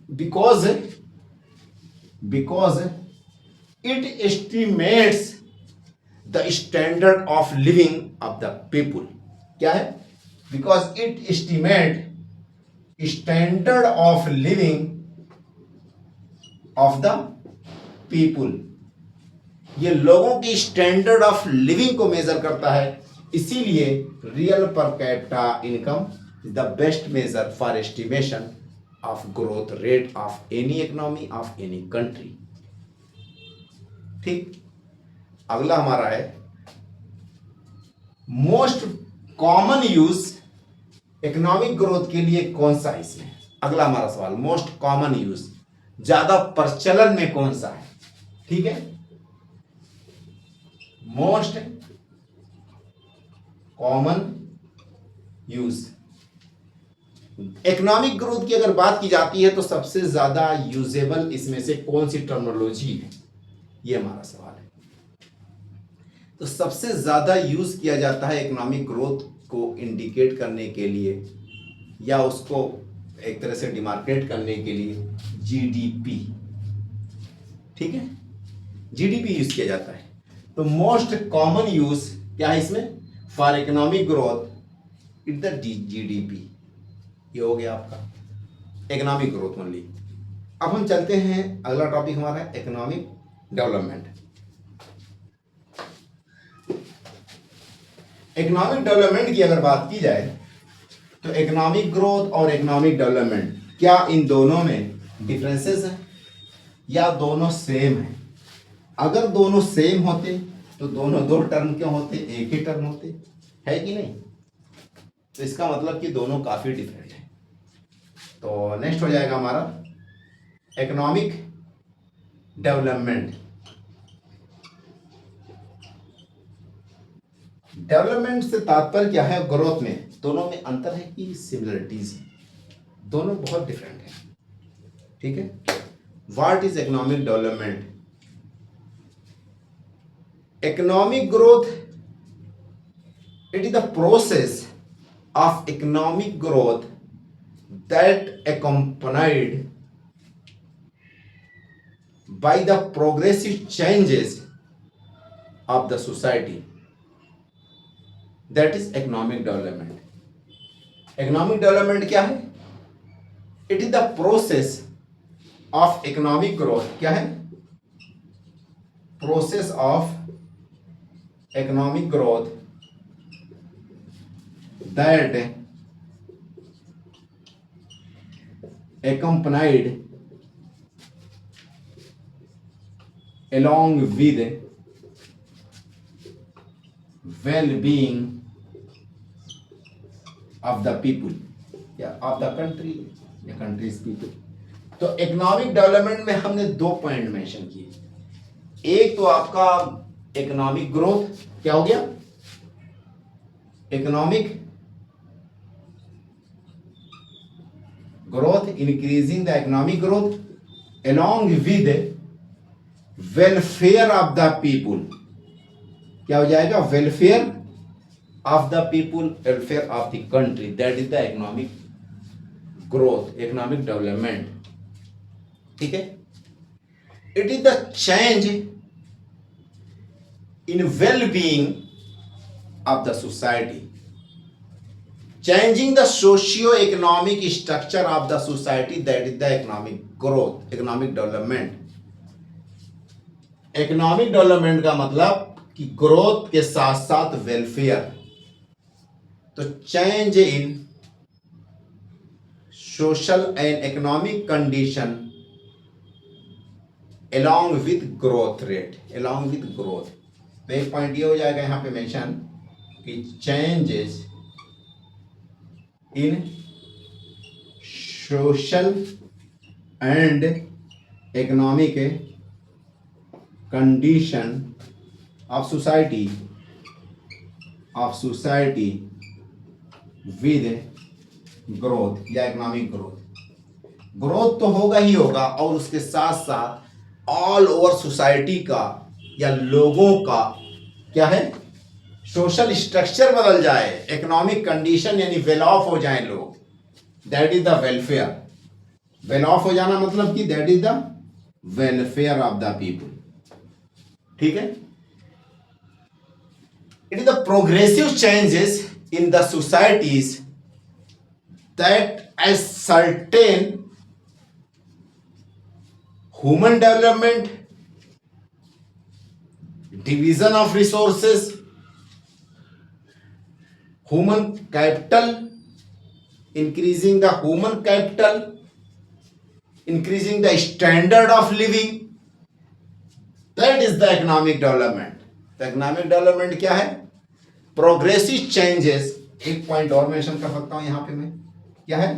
because it estimates the standard of living of the people। क्या है, because it estimate standard of living of the people। ये लोगों की स्टैंडर्ड ऑफ लिविंग को measure करता है, इसीलिए real per capita income is the best measure for estimation of growth rate of any economy of any country. ठीक, अगला हमारा है most common use economic growth के लिए कौन सा है इसमें। अगला हमारा सवाल, मोस्ट कॉमन यूज, ज्यादा प्रचलन में कौन सा है। ठीक है, most common use economic growth की अगर बात की जाती है तो सबसे ज्यादा यूजेबल इसमें से कौन सी टर्मिनोलॉजी है, ये हमारा सवाल है। तो सबसे ज्यादा यूज किया जाता है इकोनॉमिक ग्रोथ को इंडिकेट करने के लिए या उसको एक तरह से डिमार्केट करने के लिए जीडीपी। ठीक है, जीडीपी यूज किया जाता है। तो मोस्ट कॉमन यूज क्या है इसमें for economic growth, it the GDP. ये हो गया आपका इकोनॉमिक ग्रोथ ओनली। अब हम चलते हैं, अगला टॉपिक हमारा है इकोनॉमिक डेवलपमेंट। इकोनॉमिक डेवलपमेंट की अगर बात की जाए तो इकोनॉमिक ग्रोथ और इकोनॉमिक डेवलपमेंट, क्या इन दोनों में डिफरेंसेस हैं या दोनों सेम हैं। अगर दोनों सेम होते तो दोनों दो टर्म क्यों होते, एक ही टर्म होते, है कि नहीं। तो इसका मतलब कि दोनों काफी डिफरेंट है। तो नेक्स्ट हो जाएगा हमारा इकोनॉमिक डेवलपमेंट। डेवलपमेंट से तात्पर्य क्या है? ग्रोथ में दोनों में अंतर है कि सिमिलरिटीज? दोनों बहुत डिफरेंट है। ठीक है। What is economic development? Economic growth, it is the process of economic growth that accompanied by the progressive changes of the society. That is economic development. Economic development क्या है? It is the process of economic growth. क्या है? Process of economic growth that accompanied along with well-being of the people या of the country या country's people। तो economic development में हमने 2 point mention किए। एक तो आपका इकोनॉमिक ग्रोथ, क्या हो गया? Economic growth, increasing the economic growth along with welfare of the people। क्या हो जाएगा? welfare of the people, welfare of the country, that is the economic growth, economic development। ठीक है। it is the change in well-being of the society, changing the socio-economic structure of the society, that is the economic growth, economic development। economic development का मतलब कि growth के साथ साथ welfare. तो change in social and economic condition along with growth rate, along with growth। तो एक point ये हो जाएगा यहां पे मेंशन कि changes in social and economic condition of society with growth या economic growth तो होगा ही होगा, और उसके साथ साथ ऑल ओवर सोसाइटी का या लोगों का क्या है? सोशल स्ट्रक्चर बदल जाए, इकोनॉमिक कंडीशन यानी वेल ऑफ हो जाए लोग, that is the welfare. Well of हो जाना मतलब कि that is the welfare of the people. ठीक है। It is the progressive changes in the societies that ascertain human development, division of resources, human capital, increasing the human capital, increasing the standard of living, that is the economic development। तो economic development क्या है? Progressive changes. एक point और mention कर सकता हूं यहां पे मैं, क्या है?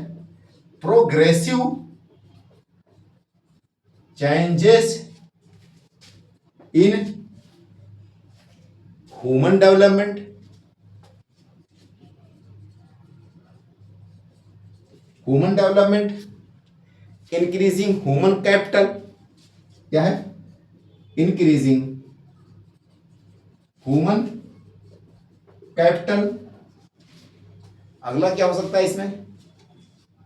Progressive changes in human development, human development, increasing human capital, क्या है? Increasing human capital. अगला क्या हो सकता है इसमें?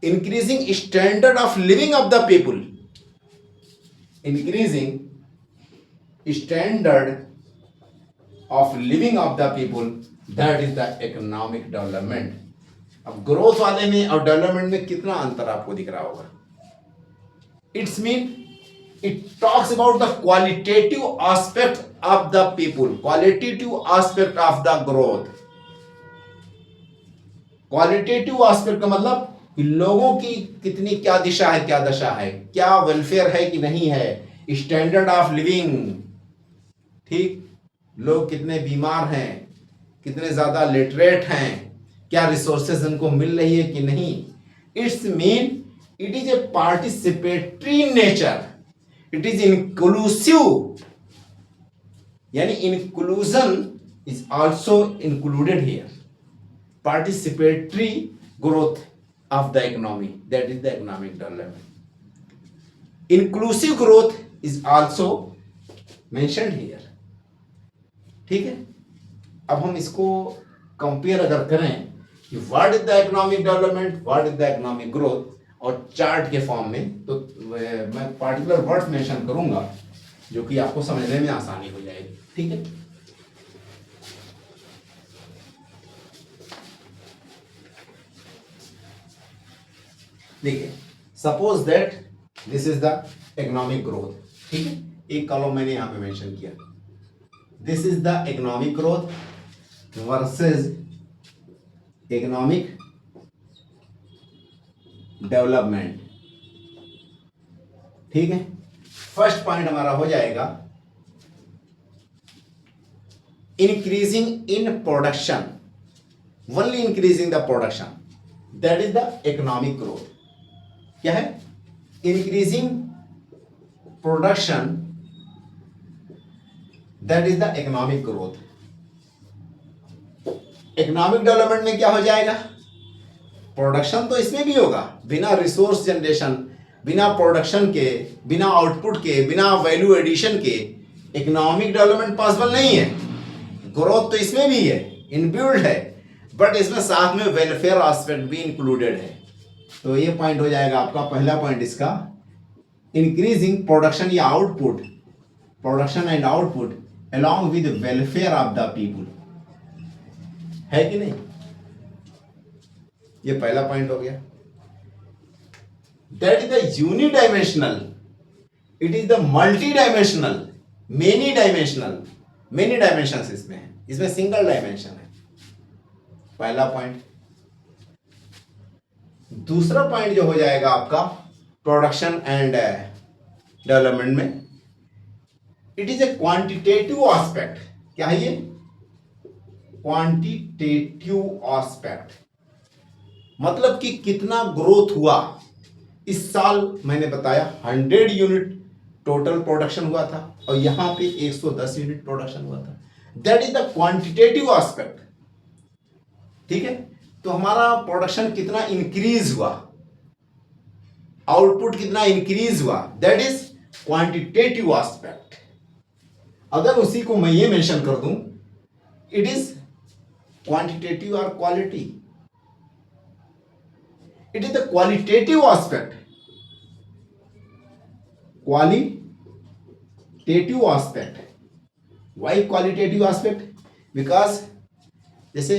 Increasing standard of living of the people, increasing standard of living of the people, that is the economic development. अब growth वाले में और डेवलपमेंट में कितना अंतर आपको दिख रहा होगा? It's mean it talks about the qualitative aspect of the people, qualitative aspect of the growth. Qualitative aspect का मतलब कि लोगों की कितनी क्या दिशा है, क्या दशा है, क्या वेलफेयर है कि नहीं है, स्टैंडर्ड ऑफ लिविंग, ठीक, लोग कितने बीमार हैं, कितने ज्यादा लिटरेट हैं, क्या रिसोर्सेज उनको मिल रही है कि नहीं। It's mean it is a participatory nature, it is inclusive, यानी inclusion is also included here. Participatory growth of the economy, that is the economic development. Inclusive growth is also mentioned here. ठीक है, अब हम इसको compare अगर करें कि what is the economic development, what is the economic growth, और chart के फॉर्म में, तो मैं पार्टिकुलर वर्ड्स मेंशन करूंगा जो कि आपको समझने में आसानी हो जाएगी. ठीक है, देखिए, suppose that this is the economic growth. ठीक है, एक कॉलम मैंने यहां पे मेंशन किया. This is the economic growth versus economic development. ठीक है, फर्स्ट पॉइंट हमारा हो जाएगा increasing in production, only increasing the production, that is the economic growth. क्या है? Increasing production, that is the economic growth. Economic development में क्या हो जाएगा? प्रोडक्शन तो इसमें भी होगा. बिना रिसोर्स जनरेशन, बिना प्रोडक्शन के, बिना आउटपुट के, बिना वैल्यू एडिशन के इकोनॉमिक डेवलपमेंट पॉसिबल नहीं है. ग्रोथ तो इसमें भी है, इनबिल्ड है, बट इसमें साथ में वेलफेयर एस्पेक्ट भी इंक्लूडेड है. तो ये पॉइंट हो जाएगा आपका पहला पॉइंट इसका, इंक्रीजिंग प्रोडक्शन या output, production and output along with welfare of the people. है कि नहीं? ये पहला पॉइंट हो गया. That is the unidimensional, it is the multi dimensional, many dimensional, many dimension इसमें है, इसमें सिंगल डायमेंशन है. पहला पॉइंट. दूसरा पॉइंट जो हो जाएगा आपका प्रोडक्शन एंड डेवलपमेंट में, it is a quantitative aspect. क्या है ये? Quantitative aspect. मतलब कि कितना ग्रोथ हुआ. इस साल मैंने बताया 100 यूनिट टोटल प्रोडक्शन हुआ था और यहां पे 110 यूनिट प्रोडक्शन हुआ था. That is the quantitative aspect. ठीक है, तो हमारा प्रोडक्शन कितना इंक्रीज हुआ, आउटपुट कितना इंक्रीज हुआ, दैट इज क्वांटिटेटिव एस्पेक्ट. अगर उसी को मैं ये मेंशन कर दूं, इट इज क्वांटिटेटिव और quality. It is the qualitative aspect. Qualitative aspect. Why qualitative aspect? Because जैसे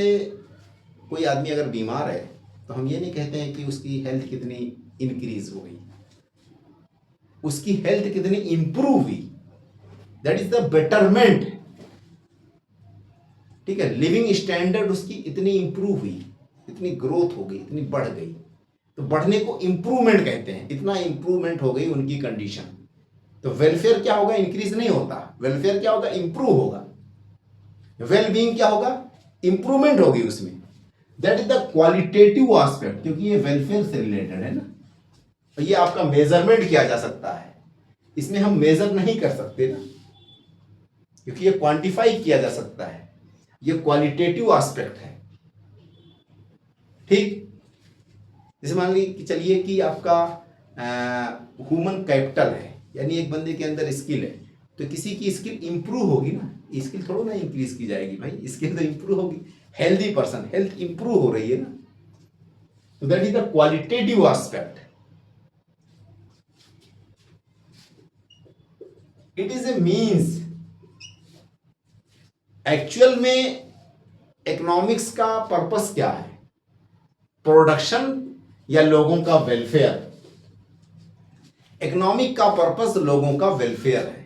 कोई आदमी अगर बीमार है तो हम ये नहीं कहते हैं कि उसकी हेल्थ कितनी इंक्रीज हो गई, उसकी हेल्थ कितनी इंप्रूव हुई. That is the betterment. ठीक है, लिविंग स्टैंडर्ड उसकी इतनी इंप्रूव हुई, इतनी ग्रोथ हो गई, इतनी बढ़ गई. तो बढ़ने को इंप्रूवमेंट कहते हैं. इतना इंप्रूवमेंट हो गई उनकी कंडीशन. तो वेलफेयर क्या होगा? इंक्रीज नहीं होता. वेलफेयर क्या होगा? इंप्रूव होगा. वेल बीइंग क्या होगा? इंप्रूवमेंट होगी उसमें. That is the qualitative aspect, क्योंकि ये वेलफेयर से रिलेटेड है ना. और ये आपका मेजरमेंट किया जा सकता है. इसमें हम मेजर नहीं कर सकते ना, क्योंकि ये क्वांटिफाई किया जा सकता है. ये क्वालिटेटिव एस्पेक्ट है. ठीक, जैसे मान लीजिए चलिए कि आपका ह्यूमन कैपिटल है, यानी एक बंदे के अंदर स्किल है, तो किसी की स्किल इंप्रूव होगी ना. स्किल थोड़ा ना इंक्रीज की जाएगी भाई, स्किल तो इंप्रूव होगी. हेल्दी पर्सन, हेल्थ इंप्रूव हो रही है ना. तो that is the qualitative aspect. It is a means. Actual में इकोनॉमिक्स का पर्पस क्या है? प्रोडक्शन या लोगों का वेलफेयर? इकोनॉमिक का पर्पस लोगों का वेलफेयर है.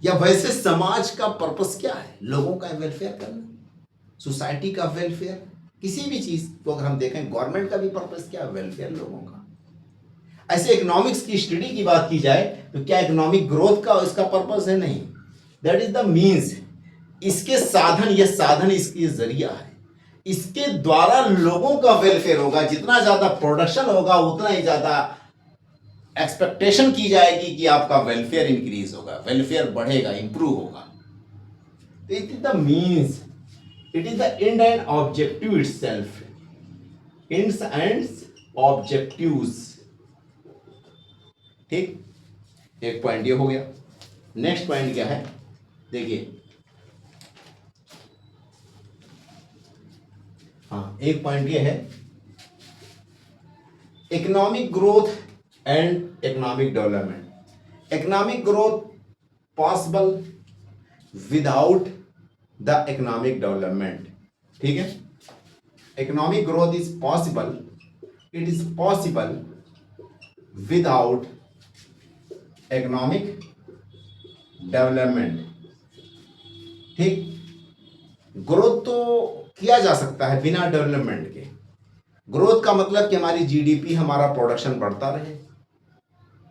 या वैसे समाज का पर्पस क्या है? लोगों का वेलफेयर करना, सोसाइटी का वेलफेयर. किसी भी चीज को अगर हम देखें, गवर्नमेंट का भी पर्पस क्या है? वेलफेयर लोगों का. ऐसे इकोनॉमिक्स की स्टडी की बात की जाए तो क्या इकोनॉमिक ग्रोथ का इसका पर्पस है? नहीं. That is the means. इसके साधन, यह साधन इसके जरिया है. इसके द्वारा लोगों का वेलफेयर होगा. जितना ज्यादा प्रोडक्शन होगा उतना ही ज्यादा एक्सपेक्टेशन की जाएगी कि आपका वेलफेयर इंक्रीज होगा, वेलफेयर बढ़ेगा, इंप्रूव होगा. It is the means It is the end and objective itself. Ends and objectives. ठीक, एक पॉइंट ये हो गया। नेक्स्ट पॉइंट क्या है, देखिए, हाँ, एक पॉइंट ये है, economic growth and economic development. Economic growth possible without the economic development. ठीक है, economic growth is possible, it is possible without economic development. ठीक, ग्रोथ तो किया जा सकता है बिना डेवलपमेंट के। ग्रोथ का मतलब कि हमारी जीडीपी, हमारा प्रोडक्शन बढ़ता रहे।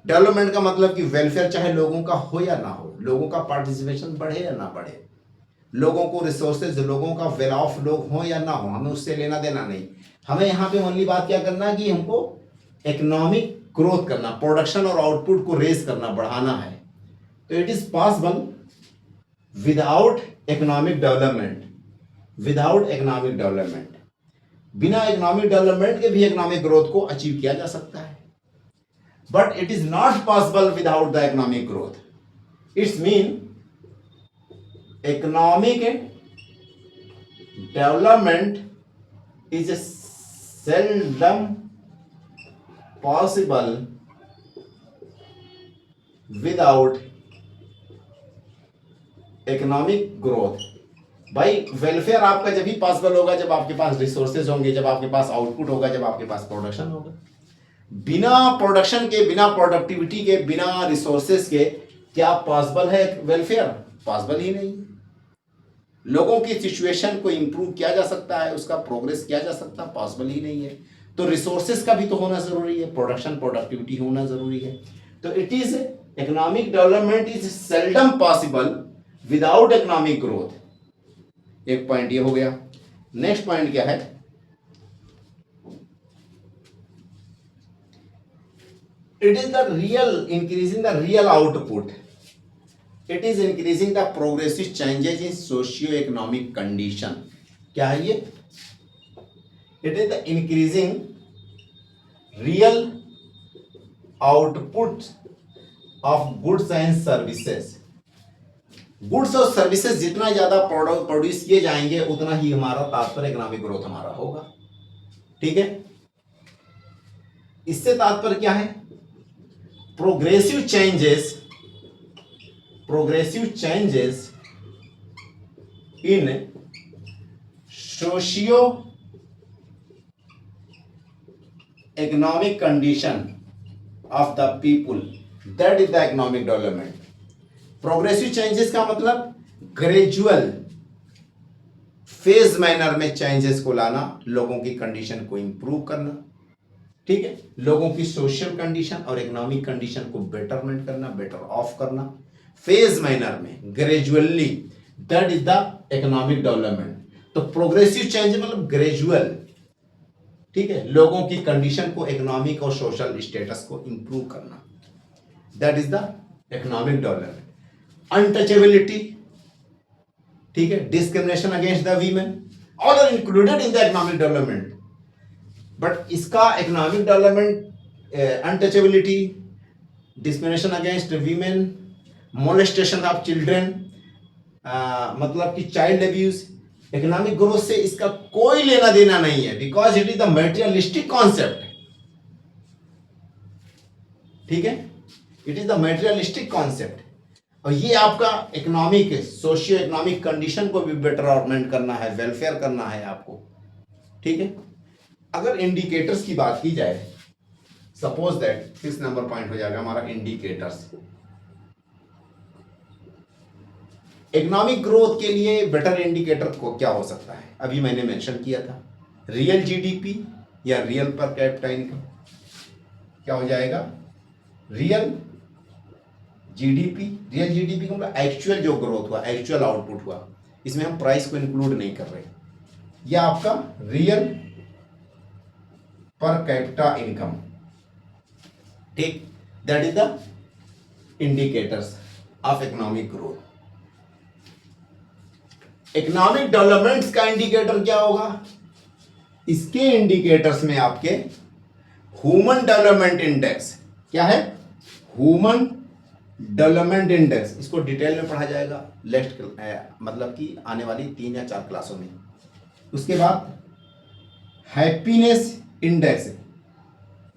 डेवलपमेंट का मतलब कि वेलफेयर चाहे लोगों का हो या ना हो, लोगों का पार्टिसिपेशन बढ़े या ना बढ़े, लोगों को रिसोर्सेज, लोगों का वेल ऑफ लोग हो या ना हो, हमें उससे लेना देना नहीं। हमें यहाँ पे ओनली बात क्या करना है कि हमको इकोनॉमिक ग्रोथ करना, प्रोडक्शन और आउटपुट को रेज करना, बढ़ाना है। तो it is possible without economic development, without economic development. बिना इकोनॉमिक डेवलपमेंट के भी इकोनॉमिक ग्रोथ को अचीव किया जा सकता है, but it is not possible without the economic growth. It's mean economic development is seldom possible without economic growth. भाई welfare आपका जब भी पॉसिबल होगा जब आपके पास रिसोर्सेज होंगे, जब आपके पास आउटपुट होगा, जब आपके पास प्रोडक्शन होगा। बिना प्रोडक्शन के, बिना प्रोडक्टिविटी के, बिना रिसोर्सेज के क्या पॉसिबल है वेलफेयर? पॉसिबल ही नहीं। लोगों की सिचुएशन को इंप्रूव किया जा सकता है, उसका प्रोग्रेस किया जा सकता है, पॉसिबल ही नहीं है। तो रिसोर्सेज का भी तो होना जरूरी है, प्रोडक्शन, प्रोडक्टिविटी होना जरूरी है। तो it is economic development is seldom possible without economic growth. एक पॉइंट ये हो गया। नेक्स्ट पॉइंट क्या है, it is the real increasing the real output, it is increasing the progressive changes in socio economic condition. क्या है ये? It is the increasing real output of goods and services. Goods और services जितना ज्यादा produce किए जाएंगे उतना ही हमारा तात्पर्य इकोनॉमिक ग्रोथ हमारा होगा। ठीक है, इससे तात्पर्य क्या है? Progressive changes, progressive changes in socio economic condition of the people, that is the economic development. Progressive changes का मतलब ग्रेजुअल फेज मैनर में चेंजेस को लाना, लोगों की कंडीशन को इंप्रूव करना। ठीक है, लोगों की सोशल कंडीशन और इकोनॉमिक कंडीशन को बेटरमेंट करना, बेटर ऑफ करना, फेज मैनर में, gradually, that is the economic development. तो प्रोग्रेसिव चेंज मतलब ग्रेजुअल, ठीक है, लोगों की कंडीशन को, इकोनॉमिक और सोशल स्टेटस को इंप्रूव करना, that is the economic development. Untouchability, ठीक है, discrimination against the women, all are included in the economic development. But इसका economic development, untouchability, discrimination against women, molestation of children, मतलब कि child abuse, economic growth से इसका कोई लेना देना नहीं है, because it is the materialistic concept. ठीक है, it is the materialistic concept, और ये आपका इकोनॉमिक, सोशियो इकोनॉमिक कंडीशन को भी बेटरमेंट करना है, वेलफेयर करना है आपको। ठीक है, अगर इंडिकेटर्स की बात की जाए, सपोज दैट 6 नंबर पॉइंट हो जाएगा हमारा इंडिकेटर्स। इकोनॉमिक ग्रोथ के लिए बेटर इंडिकेटर को क्या हो सकता है? अभी मैंने मेंशन किया था, रियल जीडीपी या रियल पर कैपिटा इनकम। क्या हो जाएगा? Real GDP. रियल जीडीपी का मतलब एक्चुअल जो ग्रोथ हुआ, एक्चुअल आउटपुट हुआ, इसमें हम प्राइस को इंक्लूड नहीं कर रहे। यह आपका रियल पर कैपिटा इनकम। ठीक, that is the indicators of economic growth. Economic developments का इंडिकेटर क्या होगा? इसके इंडिकेटर्स में आपके ह्यूमन डेवलपमेंट इंडेक्स क्या है? ह्यूमन डेवलपमेंट इंडेक्स, इसको डिटेल में पढ़ा जाएगा नेक्स्ट मतलब कि आने वाली 3 या 4 क्लासों में। उसके बाद happiness index,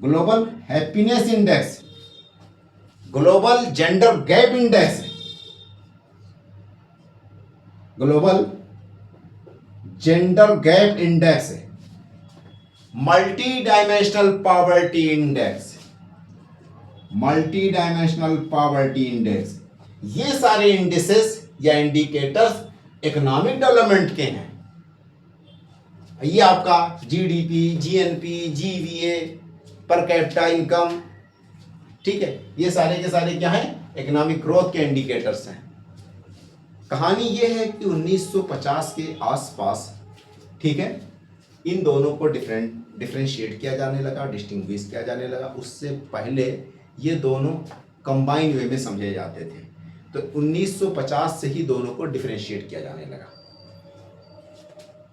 global happiness index, global gender gap index, global gender gap index, multi dimensional poverty index, multi dimensional poverty index. ये सारे इंडेक्सेस या इंडिकेटर्स इकोनॉमिक डेवलपमेंट के हैं। ये आपका जीडीपी, जीएनपी, जीवीए, पर कैपिटा इनकम, ठीक है, ये सारे के सारे क्या हैं? इकोनॉमिक ग्रोथ के इंडिकेटर्स हैं। कहानी ये है कि 1950 के आसपास, ठीक है, इन दोनों को डिफरेंशिएट किया जाने लगा, डिस्टिंग्विश किया जाने लगा। उससे पहले ये दोनों कंबाइन वे में समझे जाते थे। तो 1950 से ही दोनों को डिफरेंशिएट किया जाने लगा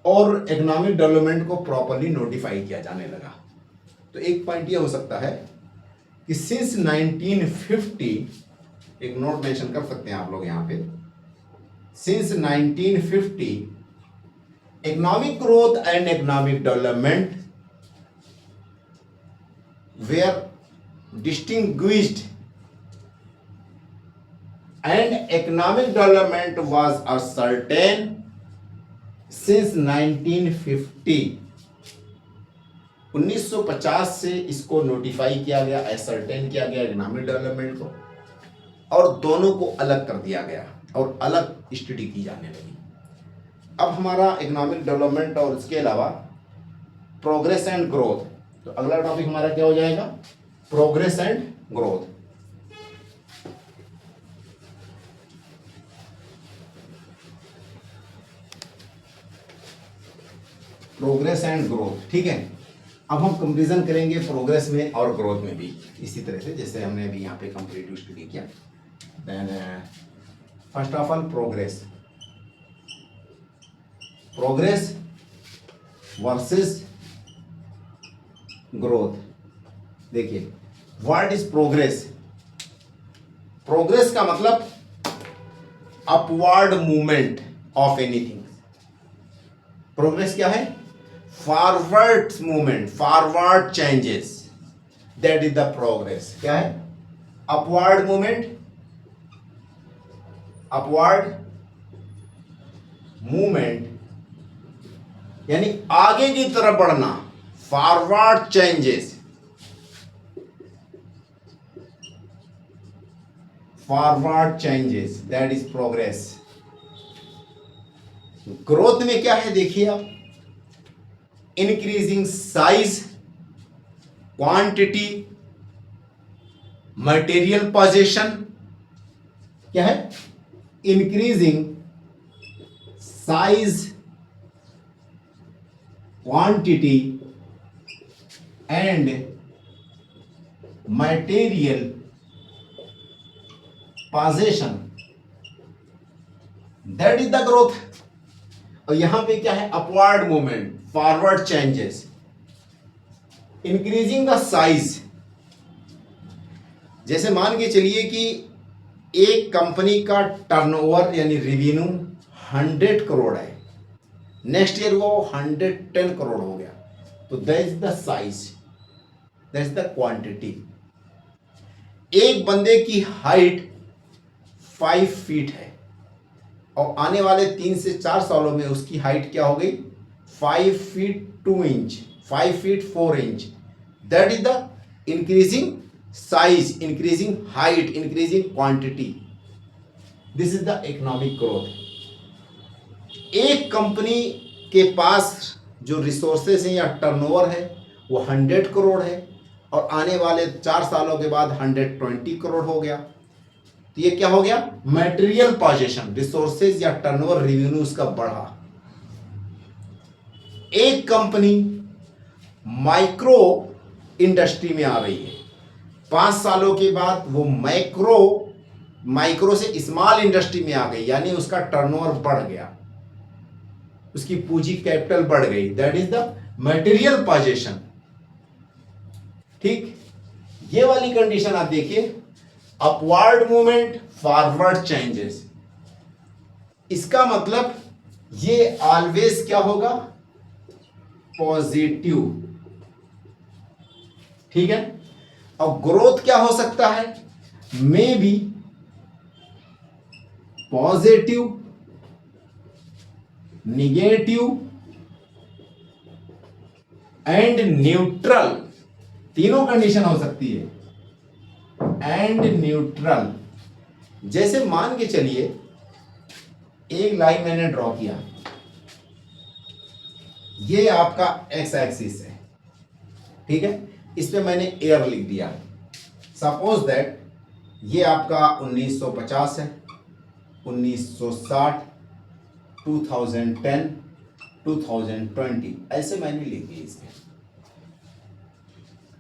और इकोनॉमिक डेवलपमेंट को प्रॉपर्ली नोटिफाई किया जाने लगा। तो एक पॉइंट ये हो सकता है कि सिंस 1950, एक नोट मेंशन कर सकते हैं आप लोग यहाँ पे, since 1950 economic growth and economic development were distinguished, and economic development was ascertained since 1950। 1950 से इसको नोटिफाई किया गया, असर्टेन किया गया इकोनॉमिक डेवलपमेंट को, और दोनों को अलग कर दिया गया और अलग स्टडी की जाने लगी। अब हमारा इकोनॉमिक डेवलपमेंट और इसके अलावा प्रोग्रेस एंड ग्रोथ, तो अगला टॉपिक हमारा क्या हो जाएगा? Progress and growth. Progress and growth, ठीक है। अब हम कंपैरिजन करेंगे प्रोग्रेस में और ग्रोथ में भी, इसी तरह से जैसे हमने अभी यहाँ पे कंपैरेटिव स्टडी किया। Then first of all progress, progress versus growth. देखिए, व्हाट इज प्रोग्रेस? प्रोग्रेस का मतलब upward movement of anything. Progress क्या है? Forward movement, forward changes, that is the progress. क्या है? अपवर्ड मूवमेंट, अपवर्ड मूवमेंट यानी आगे की तरफ बढ़ना, forward changes, forward changes, that is progress. Growth में क्या है? देखिए आप, increasing size, quantity, material position. क्या है? Increasing size, quantity and material position, that is the growth. और यहां पे क्या है? Upward movement, forward changes, increasing the size. जैसे मान के चलिए कि एक कंपनी का टर्नओवर यानी रेवेन्यू 100 करोड़ है, नेक्स्ट ईयर वो 110 करोड़ हो गया, तो that is the size, that is the quantity. एक बंदे की हाइट 5 फीट है और आने वाले 3 से 4 सालों में उसकी हाइट क्या हो गई? 5 feet 2 inch, 5 feet 4 inch, that is the increasing size, increasing height, increasing quantity. This is the economic growth. एक कंपनी के पास जो रिसोर्सेज हैं या टर्नओवर है वो 100 करोड़ है और आने वाले 4 सालों के बाद 120 करोड़ हो गया, तो ये क्या हो गया? मटेरियल पोजीशन, रिसोर्सेज या टर्नओवर रेवेन्यू उसका बढ़ा। एक कंपनी माइक्रो इंडस्ट्री में आ रही है, 5 सालों के बाद वो माइक्रो से स्मॉल इंडस्ट्री में आ गई, यानी उसका टर्नओवर बढ़ गया। उसकी पूंजी कैपिटल बढ़ गई, that is the material position. ठीक, ये वाली कंडीशन आप देखिए, अपवर्ड मूवमेंट, फॉरवर्ड चेंजेस, इसका मतलब ये ऑलवेज क्या होगा, पॉजिटिव। ठीक है, और ग्रोथ क्या हो सकता है, may be positive, negative and neutral, तीनों कंडीशन हो सकती है। एंड न्यूट्रल, जैसे मान के चलिए एक लाइन मैंने ड्रॉ किया, ये आपका एक्स एक्सिस है, ठीक है, इस पे मैंने एयर लिख दिया। सपोज दैट ये आपका 1950 है, 1960, 2010, 2020, ऐसे मैंने लिख दिया इसमें।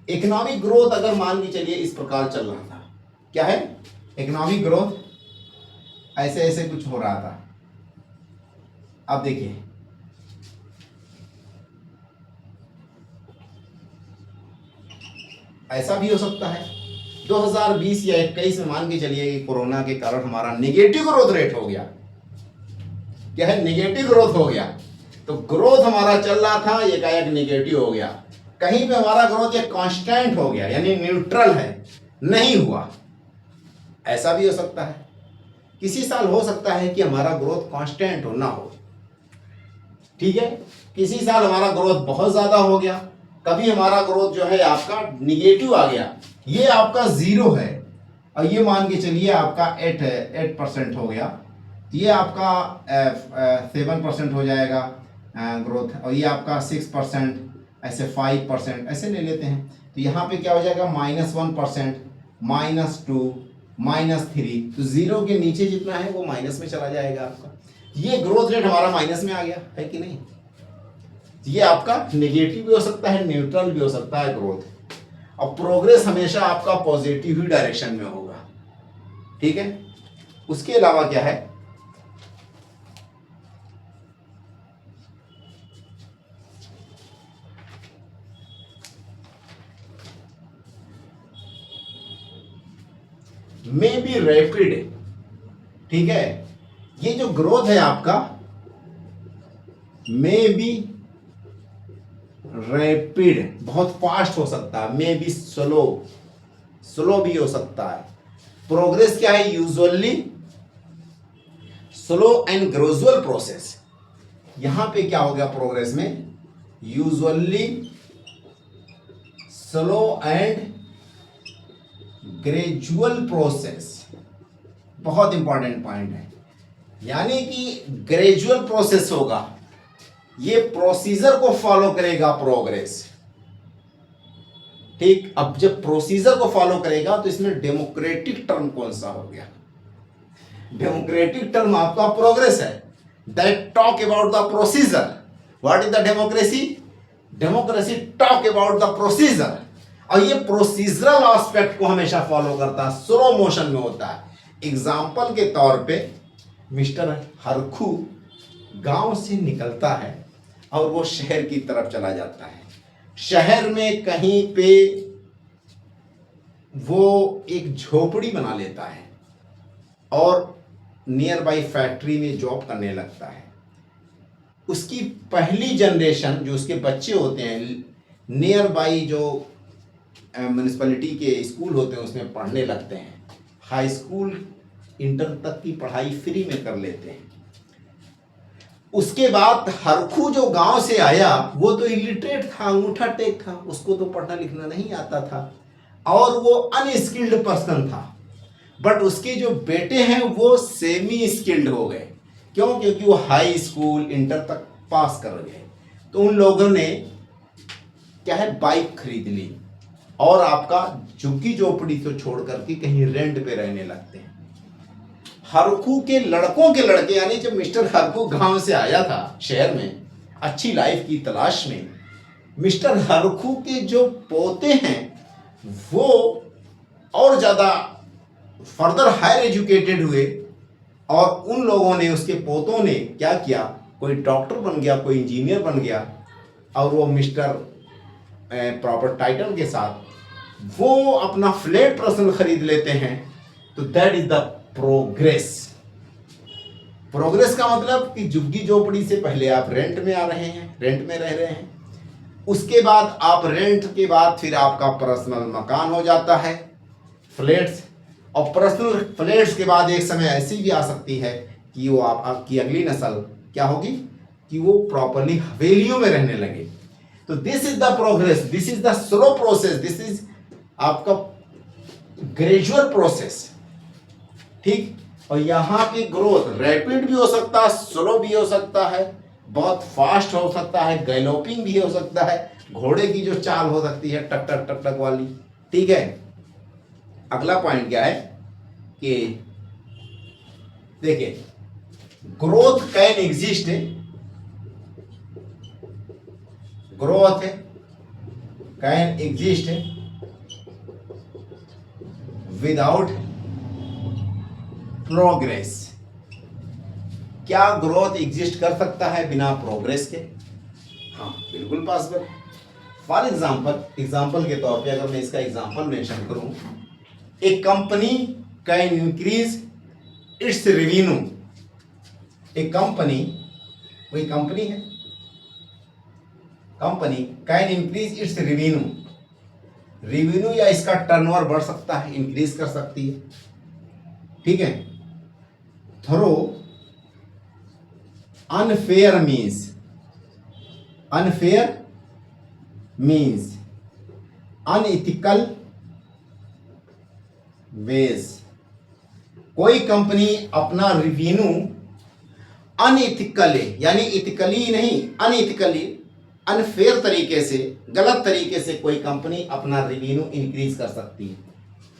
इकोनॉमिक ग्रोथ अगर मान के चलिए इस प्रकार चल रहा था, क्या है, इकोनॉमिक ग्रोथ ऐसे ऐसे कुछ हो रहा था। अब देखिए ऐसा भी हो सकता है 2020 या 21 में मान के चलिए कि कोरोना के कारण हमारा नेगेटिव ग्रोथ रेट हो गया, क्या है, नेगेटिव ग्रोथ हो गया। तो ग्रोथ हमारा चल रहा था, एकाएक नेगेटिव हो गया, कहीं पे हमारा ग्रोथ एक कांस्टेंट हो गया, यानी न्यूट्रल है, नहीं हुआ। ऐसा भी हो सकता है, किसी साल हो सकता है कि हमारा ग्रोथ कांस्टेंट हो, ना हो, ठीक है, किसी साल हमारा ग्रोथ बहुत ज्यादा हो गया, कभी हमारा ग्रोथ जो है आपका निगेटिव आ गया, ये आपका 0 है और ये मान के चलिए आपका 8% हो गया, ये आपका 7% हो जाएगा ग्रोथ, और ये आपका 6%, ऐसे 5% ऐसे ले लेते हैं। तो यहाँ पे क्या हो जाएगा, -1%, -2, -3, तो 0 के नीचे जितना है वो माइनस में चला जाएगा आपका। ये ग्रोथ रेट हमारा माइनस में आ गया है कि नहीं। ये आपका नेगेटिव भी हो सकता है, न्यूट्रल भी हो सकता है ग्रोथ, और प्रोग्रेस हमेशा आपका पॉजिटिव ही डायरेक्शन में होगा, ठीक है। उसके अलावा क्या है, मे बी रैपिड, ठीक है, ये जो ग्रोथ है आपका मे बी रैपिड, बहुत फास्ट हो सकता है, मे बी स्लो भी हो सकता है। प्रोग्रेस क्या है, usually slow and gradual process. यहां पे क्या हो गया प्रोग्रेस में, usually slow and gradual process, बहुत इंपॉर्टेंट पॉइंट है, यानी कि ग्रेजुअल प्रोसेस होगा, ये प्रोसीजर को फॉलो करेगा प्रोग्रेस, ठीक। अब जब प्रोसीजर को फॉलो करेगा तो इसमें डेमोक्रेटिक टर्म कौन सा हो गया, डेमोक्रेटिक टर्म आपका प्रोग्रेस है, that talk about the procedure. What is the democracy, democracy talk about the procedure, और ये प्रोसीजरल एस्पेक्ट को हमेशा फॉलो करता है, स्लो मोशन में होता है। एग्जाम्पल के तौर पे मिस्टर हरखू गांव से निकलता है और वो शहर की तरफ चला जाता है, शहर में कहीं पे वो एक झोपड़ी बना लेता है और नियर बाई फैक्ट्री में जॉब करने लगता है। उसकी पहली जनरेशन जो उसके बच्चे होते हैं नियर बाई जो म्यूनिसिपैलिटी के स्कूल होते हैं उसमें पढ़ने लगते हैं, हाई स्कूल इंटर तक की पढ़ाई फ्री में कर लेते हैं। उसके बाद हरखू जो गांव से आया वो तो इलिटरेट था, अंगूठा टेक था, उसको तो पढ़ना लिखना नहीं आता था और वो अनस्किल्ड पर्सन था। बट उसके जो बेटे हैं वो सेमी स्किल्ड हो गए, क्यों, क्योंकि वो हाई स्कूल इंटर तक पास कर गए। तो उन लोगों ने क्या है बाइक खरीद ली और आपका झुग्गी झोपड़ी को छोड़ करके कहीं रेंट पे रहने लगते हैं। हरखू के लड़कों के लड़के, यानी जब मिस्टर हरखू गांव से आया था शहर में अच्छी लाइफ की तलाश में, मिस्टर हरखू के जो पोते हैं वो और ज्यादा फर्दर हायर एजुकेटेड हुए और उन लोगों ने, उसके पोतों ने क्या किया, कोई डॉक्टर बन गया, कोई इंजीनियर बन गया और वो मिस्टर प्रॉपर टाइटल के साथ वो अपना फ्लैट पर्सनल खरीद लेते हैं, तो that is the progress. Progress का मतलब कि झुग्गी झोपड़ी से पहले आप रेंट में आ रहे हैं, रेंट में रह रहे हैं, उसके बाद आप रेंट के बाद फिर आपका पर्सनल मकान हो जाता है, फ्लैट्स, और पर्सनल फ्लैट्स के बाद एक समय ऐसी भी आ सकती है कि वो आपकी अगली नस्ल क्या होगी कि वो प्रॉपरली हवेलियों में रहने लगे। तो this is the progress, this is the slow process, this is आपका ग्रेजुअल प्रोसेस, ठीक। और यहाँ की ग्रोथ रैपिड भी हो सकता है, स्लो भी हो सकता है, बहुत फास्ट हो सकता है, गैलोपिंग भी हो सकता है, घोड़े की जो चाल हो सकती है टक टक टक टक वाली, ठीक है। अगला पॉइंट क्या है कि देखिए growth can exist, growth can exist without progress. क्या ग्रोथ एग्जिस्ट कर सकता है बिना प्रोग्रेस के? हाँ बिल्कुल पॉसिबल। फॉर एग्जाम्पल के तौर पे अगर मैं इसका एग्जाम्पल मेंशन करूं, a company can increase its revenue. A company, कोई कंपनी है, company can increase its revenue, revenue या इसका टर्नओवर बढ़ सकता है, इंक्रीज कर सकती है, ठीक है, through unfair means unethical ways. कोई कंपनी अपना रेवेन्यू अनइथिकली, यानी इथिकली नहीं, अनइथिकली, अनफेयर तरीके से, गलत तरीके से कोई कंपनी अपना रेवेन्यू इंक्रीज कर सकती है,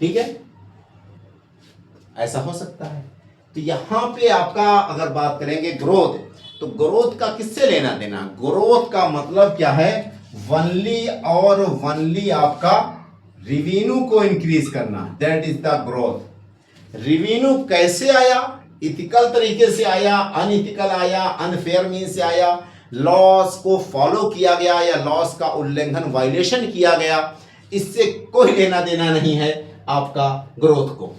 ठीक है, ऐसा हो सकता है। तो यहां पे आपका अगर बात करेंगे ग्रोथ, तो ग्रोथ का किससे लेना देना? ग्रोथ का मतलब क्या है? वनली और वनली आपका रेवेन्यू को इंक्रीज करना, that is the growth. Revenue कैसे आया? इथिकल तरीके से आया, अनइथिकल आया, अनफेयर मीन से आया, लॉस को फॉलो किया गया या लॉस का उल्लंघन, वायलेशन किया गया, इससे कोई लेना देना नहीं है आपका ग्रोथ को।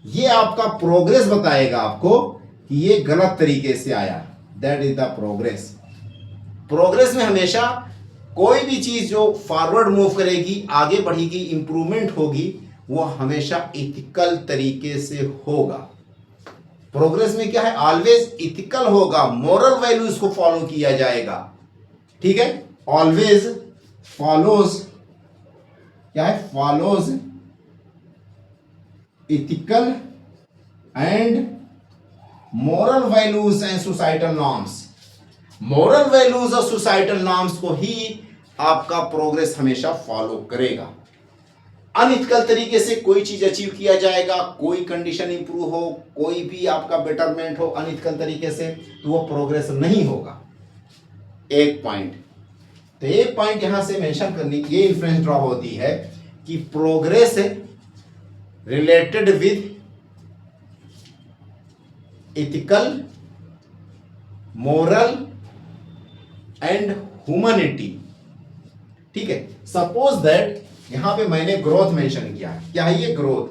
ये आपका प्रोग्रेस बताएगा आपको कि ये गलत तरीके से आया, that is the progress. Progress में हमेशा कोई भी चीज जो फॉरवर्ड मूव करेगी, आगे बढ़ेगी, इंप्रूवमेंट होगी, वो हमेशा इथिकल तरीके से होगा। प्रोग्रेस में क्या है? ऑलवेज इथिकल होगा, मोरल वैल्यूज को फॉलो किया जाएगा, ठीक है, ऑलवेज फॉलोज, क्या है? Follows ethical and moral values and societal norms. Moral values और सोसाइटल नॉर्म्स को ही आपका प्रोग्रेस हमेशा फॉलो करेगा। अनइथिकल तरीके से कोई चीज अचीव किया जाएगा, कोई कंडीशन इंप्रूव हो, कोई भी आपका बेटरमेंट हो अनइथिकल तरीके से, तो वो प्रोग्रेस नहीं होगा। एक पॉइंट, तो एक पॉइंट यहां से मेंशन करने की ये इन्फ्लुएंस ड्रॉ होती है कि progress related with ethical, moral and humanity, ठीक है। सपोज दैट यहां पे मैंने ग्रोथ मेंशन किया, क्या है ये? ग्रोथ।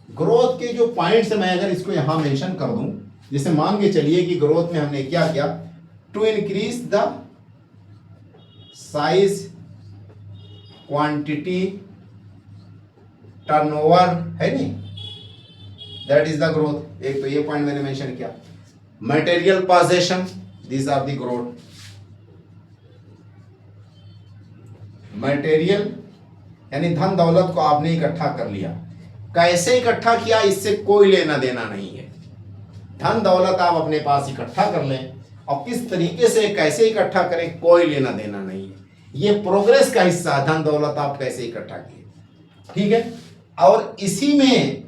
ग्रोथ के जो पॉइंट्स मैं अगर इसको यहां मेंशन कर दूं, जैसे मान के चलिए कि ग्रोथ में हमने क्या किया, to increase the size, quantity, turnover, है नहीं, दैट इज द ग्रोथ। एक तो ये पॉइंट मैंने मेंशन किया। Material possession, these are the growth. Material यानी धन दौलत को आपने इकट्ठा कर लिया, कैसे इकट्ठा किया इससे कोई लेना देना नहीं है। धन दौलत आप अपने पास इकट्ठा कर लें, और किस तरीके से कैसे इकट्ठा करें कोई लेना देना नहीं है, ये प्रोग्रेस का हिस्सा। धन दौलत आप कैसे इकट्ठा किए, ठीक है। और इसी में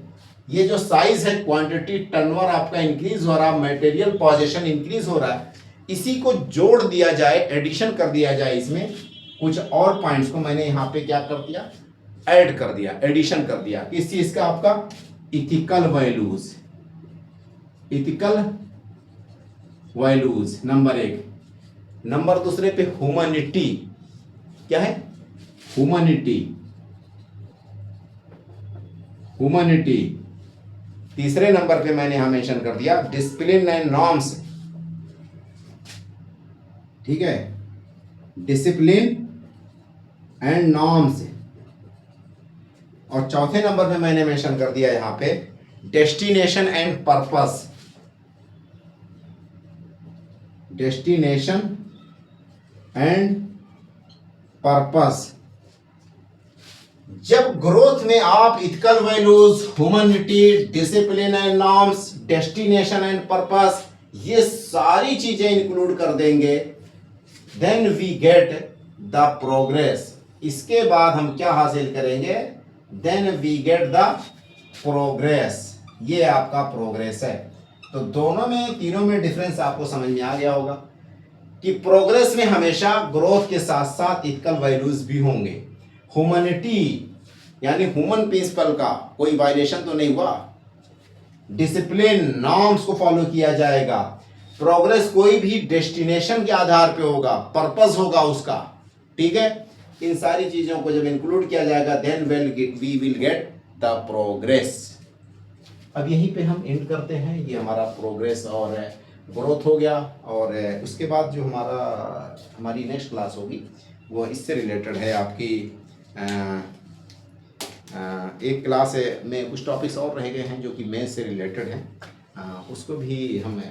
ये जो साइज है, क्वांटिटी, टर्नओवर आपका इंक्रीज हो रहा, मटेरियल पोजीशन इंक्रीज हो रहा है, इसी को जोड़ दिया जाए, एडिशन कर दिया जाए, इसमें कुछ और पॉइंट्स को मैंने यहां पे क्या कर दिया, ऐड कर दिया, एडिशन कर दिया। किस चीज का? आपका ethical values, ethical values, number 1। Number दूसरे पे ह्यूमैनिटी, क्या है? Humanity, humanity. तीसरे नंबर पे मैंने यहां मेंशन कर दिया डिसिप्लिन एंड नॉर्म्स, ठीक है, डिसिप्लिन एंड नॉर्म्स। और चौथे नंबर पे मैंने मेंशन कर दिया यहां पे destination and purpose, destination and purpose. जब ग्रोथ में आप ethical values, humanity, discipline and norms, destination and purpose, ये सारी चीजें इंक्लूड कर देंगे, then we get the progress. इसके बाद हम क्या हासिल करेंगे? Then we get the progress. ये आपका प्रोग्रेस है। तो दोनों में, तीनों में डिफरेंस आपको समझ में आ गया होगा कि प्रोग्रेस में हमेशा ग्रोथ के साथ साथ इथिकल वैल्यूज भी होंगे। ह्यूमैनिटी यानी ह्यूमन प्रिंसिपल का कोई वायलेशन तो नहीं हुआ, डिसिप्लिन, नॉर्म्स को फॉलो किया जाएगा। प्रोग्रेस कोई भी डेस्टिनेशन के आधार पे होगा, पर्पस होगा उसका, ठीक है। इन सारी चीजों को जब इंक्लूड किया जाएगा then we will get the progress. अब यहीं पे हम एंड करते हैं। ये हमारा प्रोग्रेस और ग्रोथ हो गया। और उसके बाद जो हमारी नेक्स्ट क्लास होगी वो इससे रिलेटेड है। आपकी एक क्लास में कुछ टॉपिक्स और रह गए हैं जो कि मैथ से रिलेटेड हैं, उसको भी हम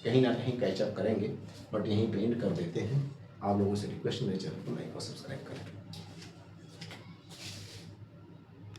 कहीं ना कहीं कैचअप करेंगे। बट यहीं पे एंड कर देते हैं। आप लोगों से रिक्वेस्ट, मेरे चैनल को लाइक और सब्सक्राइब करें।